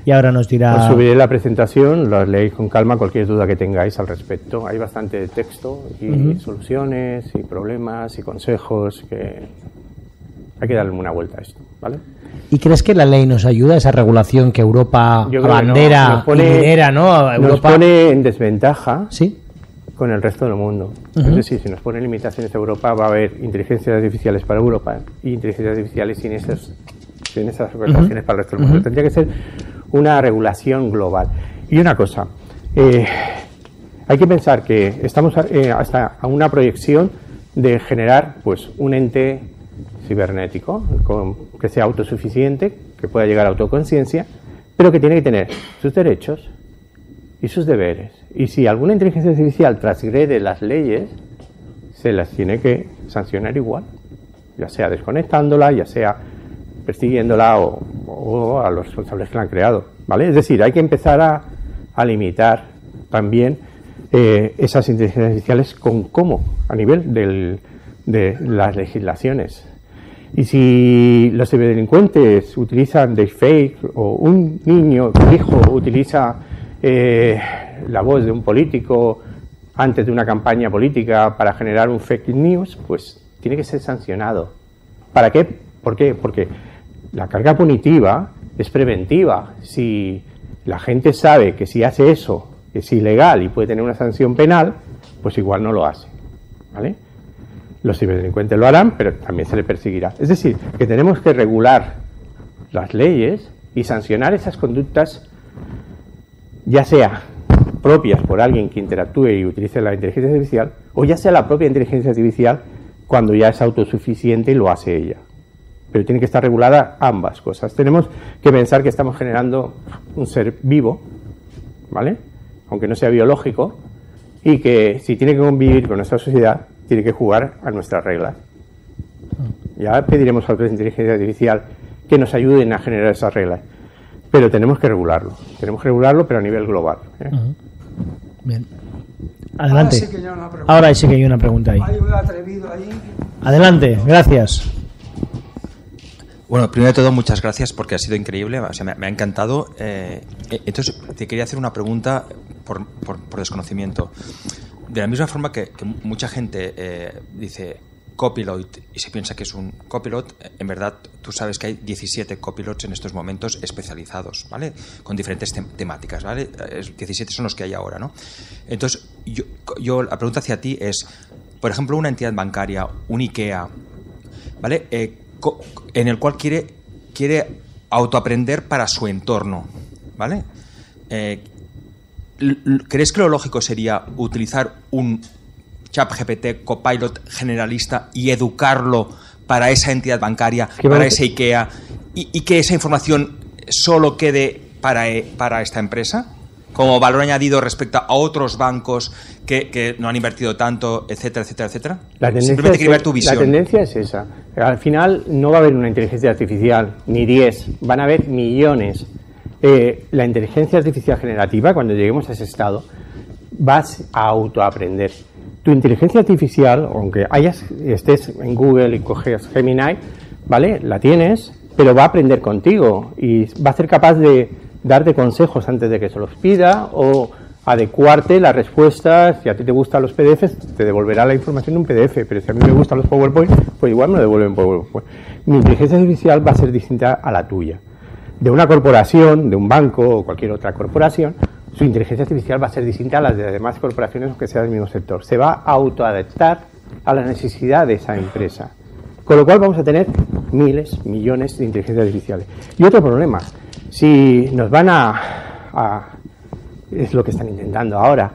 Speaker 3: Y ahora nos dirá...
Speaker 1: Os subiré la presentación, lo leéis con calma, cualquier duda que tengáis al respecto. Hay bastante texto y soluciones y problemas y consejos que hay que darle una vuelta a esto, ¿vale?
Speaker 3: ¿Y crees que la ley nos ayuda, esa regulación que Europa abandera y lidera, ¿no? Europa...
Speaker 1: Nos pone en desventaja,
Speaker 3: ¿sí?,
Speaker 1: con el resto del mundo. Es decir, si nos pone limitaciones a Europa, va a haber inteligencias artificiales para Europa y inteligencias artificiales sin esas regulaciones para el resto del mundo. Tendría que ser una regulación global. Y una cosa, hay que pensar que estamos hasta a una proyección de generar pues un ente cibernético que sea autosuficiente, que pueda llegar a autoconciencia, pero que tiene que tener sus derechos y sus deberes. Y si alguna inteligencia artificial transgrede las leyes, se las tiene que sancionar igual, ya sea desconectándola, ya sea persiguiéndola o a los responsables que la han creado, ¿vale? Es decir, hay que empezar a limitar también esas inteligencias artificiales con cómo, a nivel de las legislaciones. Y si los ciberdelincuentes utilizan deepfake o un niño, un hijo, utiliza la voz de un político antes de una campaña política para generar un fake news, pues tiene que ser sancionado. ¿Para qué? ¿Por qué? Porque la carga punitiva es preventiva. Si la gente sabe que si hace eso es ilegal y puede tener una sanción penal, pues igual no lo hace, ¿vale? Los ciberdelincuentes lo harán, pero también se le perseguirá. Es decir, que tenemos que regular las leyes y sancionar esas conductas, ya sea propias por alguien que interactúe y utilice la inteligencia artificial, o ya sea la propia inteligencia artificial cuando ya es autosuficiente y lo hace ella. Pero tiene que estar regulada ambas cosas. Tenemos que pensar que estamos generando un ser vivo, ¿vale? Aunque no sea biológico, y que si tiene que convivir con nuestra sociedad, tiene que jugar a nuestras reglas. Ya pediremos a otras inteligencias artificial que nos ayuden a generar esas reglas. Pero tenemos que regularlo. Tenemos que regularlo, pero a nivel global, ¿eh?
Speaker 3: Bien. Adelante.
Speaker 4: Ahora sí que hay una pregunta.
Speaker 3: Ahora sí que hay una pregunta ahí.
Speaker 4: Hay un atrevido ahí.
Speaker 3: Adelante, gracias.
Speaker 5: Bueno, primero de todo, muchas gracias porque ha sido increíble, o sea, me ha encantado. Entonces, te quería hacer una pregunta por desconocimiento. De la misma forma que mucha gente dice copilot y se piensa que es un copilot, en verdad tú sabes que hay 17 copilots en estos momentos especializados, ¿vale? Con diferentes temáticas, ¿vale? 17 son los que hay ahora, ¿no? Entonces, yo la pregunta hacia ti es, por ejemplo, una entidad bancaria, un IKEA, ¿vale? En el cual quiere autoaprender para su entorno, ¿vale? ¿Crees que lo lógico sería utilizar un ChatGPT Copilot generalista y educarlo para esa entidad bancaria, para ese IKEA, y que esa información solo quede para esta empresa? Como valor añadido respecto a otros bancos que no han invertido tanto, etcétera, etcétera, etcétera. Simplemente quería ver tu visión.
Speaker 1: La tendencia es esa. Al final no va a haber una inteligencia artificial, ni 10, van a haber millones. La inteligencia artificial generativa, cuando lleguemos a ese estado, vas a autoaprender. Tu inteligencia artificial, aunque estés en Google y coges Gemini, ¿vale? La tienes, pero va a aprender contigo y va a ser capaz de darte consejos antes de que se los pida o adecuarte las respuestas. Si a ti te gustan los PDFs, te devolverá la información en un PDF, pero si a mí me gustan los PowerPoint, pues igual me lo devuelven PowerPoint. Mi inteligencia artificial va a ser distinta a la tuya. De una corporación, de un banco o cualquier otra corporación, su inteligencia artificial va a ser distinta a las de las demás corporaciones, aunque sea del mismo sector. Se va a autoadaptar a la necesidad de esa empresa. Con lo cual vamos a tener miles, millones de inteligencias artificiales. Y otro problema, si nos van es lo que están intentando ahora,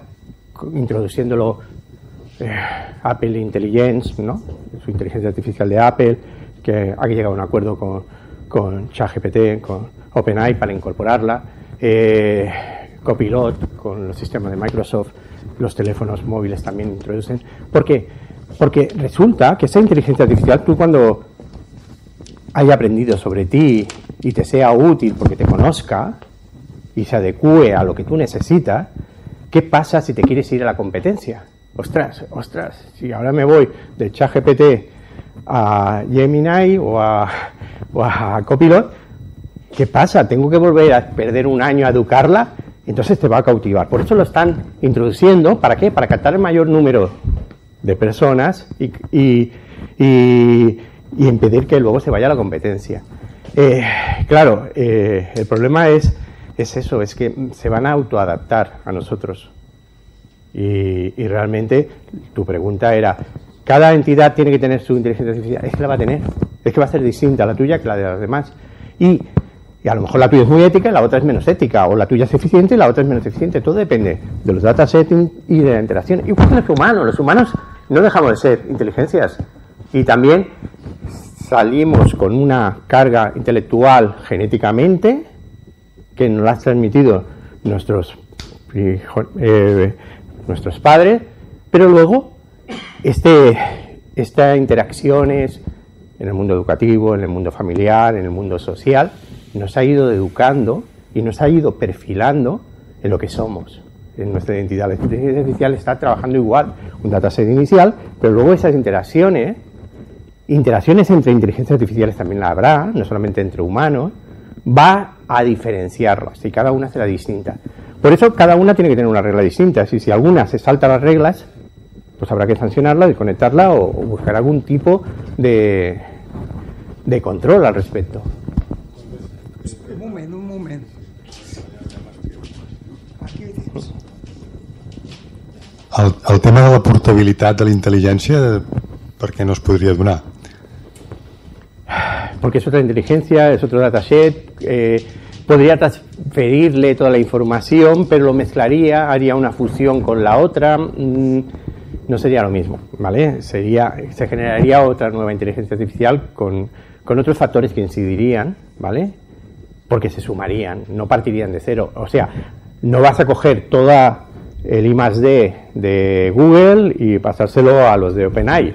Speaker 1: introduciéndolo Apple Intelligence, ¿no? Su inteligencia artificial de Apple, que ha llegado a un acuerdo con ChatGPT, con OpenAI para incorporarla, Copilot con los sistemas de Microsoft, los teléfonos móviles también introducen. ¿Por qué? Porque resulta que esa inteligencia artificial, tú cuando haya aprendido sobre ti y te sea útil porque te conozca y se adecúe a lo que tú necesitas, ¿qué pasa si te quieres ir a la competencia? Ostras, si ahora me voy de ChatGPT a Gemini o a Copilot, ¿qué pasa? ¿Tengo que volver a perder un año a educarla? Entonces te va a cautivar. Por eso lo están introduciendo. ¿Para qué? Para captar el mayor número de personas y impedir que luego se vaya a la competencia. Claro, el problema es eso, es que se van a autoadaptar a nosotros. Y realmente tu pregunta era, ¿cada entidad tiene que tener su inteligencia artificial? Es que la va a tener. Es que va a ser distinta la tuya que la de las demás. Y Y a lo mejor la tuya es muy ética y la otra es menos ética, o la tuya es eficiente y la otra es menos eficiente. Todo depende de los datasets y de la interacción. Igual que los humanos no dejamos de ser inteligencias. Y también salimos con una carga intelectual genéticamente que nos la han transmitido nuestros padres, pero luego estas interacciones en el mundo educativo, en el mundo familiar, en el mundo social, nos ha ido educando y nos ha ido perfilando en lo que somos, en nuestra identidad. La inteligencia artificial está trabajando igual, un dataset inicial, pero luego esas interacciones entre inteligencias artificiales también la habrá, no solamente entre humanos, va a diferenciarlas y cada una será distinta. Por eso cada una tiene que tener una regla distinta. Si alguna se salta las reglas, pues habrá que sancionarla, desconectarla o buscar algún tipo de control al respecto.
Speaker 4: Un moment.
Speaker 6: El tema de la portabilitat de la intel·ligència, per què no es podria donar?
Speaker 1: Porque es otra inteligencia, es otro dataset, podría transferirle toda la información, pero lo mezclaría, haría una fusión con la otra, no sería lo mismo, ¿vale? Se generaría otra nueva inteligencia artificial con otros factores que incidirían, ¿vale? Porque se sumarían, no partirían de cero. O sea, no vas a coger toda el I+D de Google y pasárselo a los de OpenAI.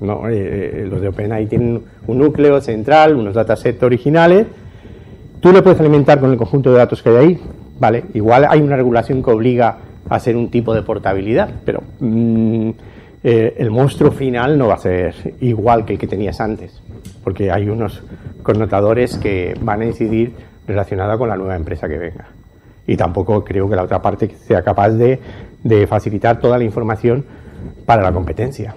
Speaker 1: No, los de OpenAI tienen un núcleo central, unos datasets originales. Tú le puedes alimentar con el conjunto de datos que hay ahí, ¿vale? Igual hay una regulación que obliga a hacer un tipo de portabilidad, pero el monstruo final no va a ser igual que el que tenías antes, porque hay unos connotadores que van a incidir relacionada con la nueva empresa que venga. Y tampoco creo que la otra parte sea capaz de facilitar toda la información para la competencia.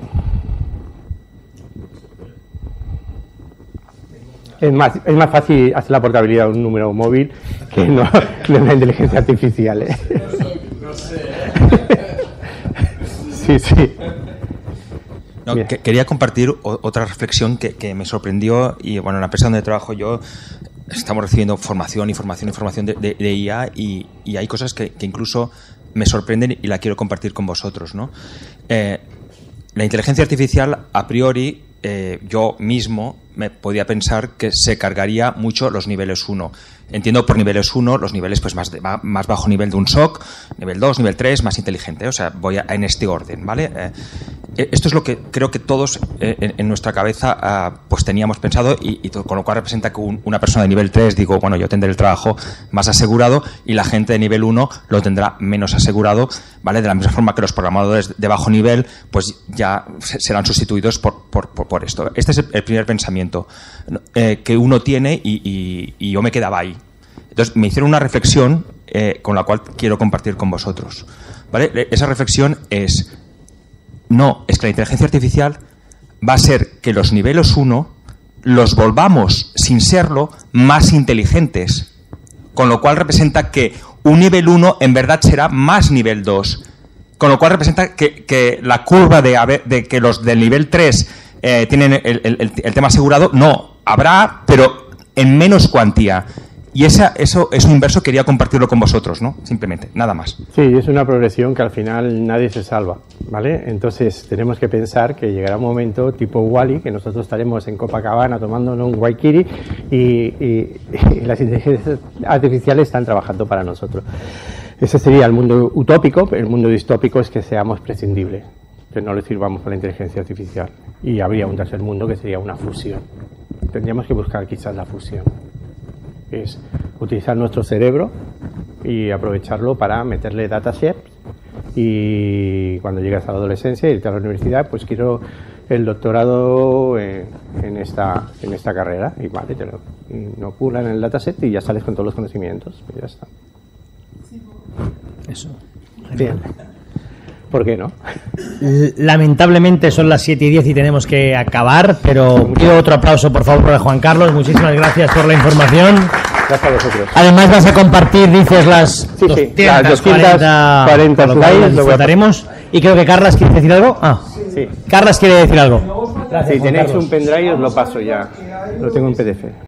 Speaker 1: Es más fácil hacer la portabilidad de un número móvil que no de una inteligencia artificial, ¿eh?
Speaker 5: No sé.
Speaker 1: Sí.
Speaker 5: No, quería compartir otra reflexión que me sorprendió. Y bueno, en la empresa donde trabajo yo estamos recibiendo información de IA y hay cosas que incluso me sorprenden y la quiero compartir con vosotros, ¿no? La inteligencia artificial, a priori, yo mismo me podía pensar que se cargaría mucho los niveles 1. Entiendo por niveles 1 los niveles pues más bajo nivel de un SOC, nivel 2, nivel 3, más inteligente. O sea, voy en este orden, ¿vale? Esto es lo que creo que todos en nuestra cabeza pues teníamos pensado y con lo cual representa que una persona de nivel 3, digo, bueno, yo tendré el trabajo más asegurado y la gente de nivel 1 lo tendrá menos asegurado, ¿vale? De la misma forma que los programadores de bajo nivel pues ya serán sustituidos por esto. Este es el primer pensamiento que uno tiene y yo me quedaba ahí. Entonces me hicieron una reflexión con la cual quiero compartir con vosotros, ¿vale? Esa reflexión es que la inteligencia artificial va a ser que los niveles 1 los volvamos, sin serlo, más inteligentes, con lo cual representa que un nivel 1 en verdad será más nivel 2, con lo cual representa que la curva de que los del nivel 3 tienen el tema asegurado, no, habrá, pero en menos cuantía. Y eso es un inverso, quería compartirlo con vosotros, ¿no? Simplemente, nada más.
Speaker 1: Sí, es una progresión que al final nadie se salva, ¿vale? Entonces tenemos que pensar que llegará un momento tipo Wall-E, que nosotros estaremos en Copacabana tomándonos un waiquiri y las inteligencias artificiales están trabajando para nosotros. Ese sería el mundo utópico, pero el mundo distópico es que seamos prescindibles, que no le sirvamos a la inteligencia artificial. Y habría un tercer mundo que sería una fusión. Tendríamos que buscar quizás la fusión. Es utilizar nuestro cerebro y aprovecharlo para meterle datasets y cuando llegas a la adolescencia y irte a la universidad, pues quiero el doctorado en esta carrera y vale, te lo inoculan en el dataset y ya sales con todos los conocimientos y ya está.
Speaker 3: Eso.
Speaker 1: Bien. ¿Por qué no?
Speaker 3: Lamentablemente son las 7:10 y tenemos que acabar, pero pido otro aplauso por favor para Juan Carlos. Muchísimas gracias por la información.
Speaker 1: Gracias a vosotros.
Speaker 3: Además vas a compartir, dices, las 240 slides, lo votaremos. Y creo que Carlas quiere decir algo.
Speaker 1: Sí.
Speaker 3: Carlas quiere decir algo.
Speaker 1: Si tenéis un pendrive os lo paso ya. Lo tengo en PDF.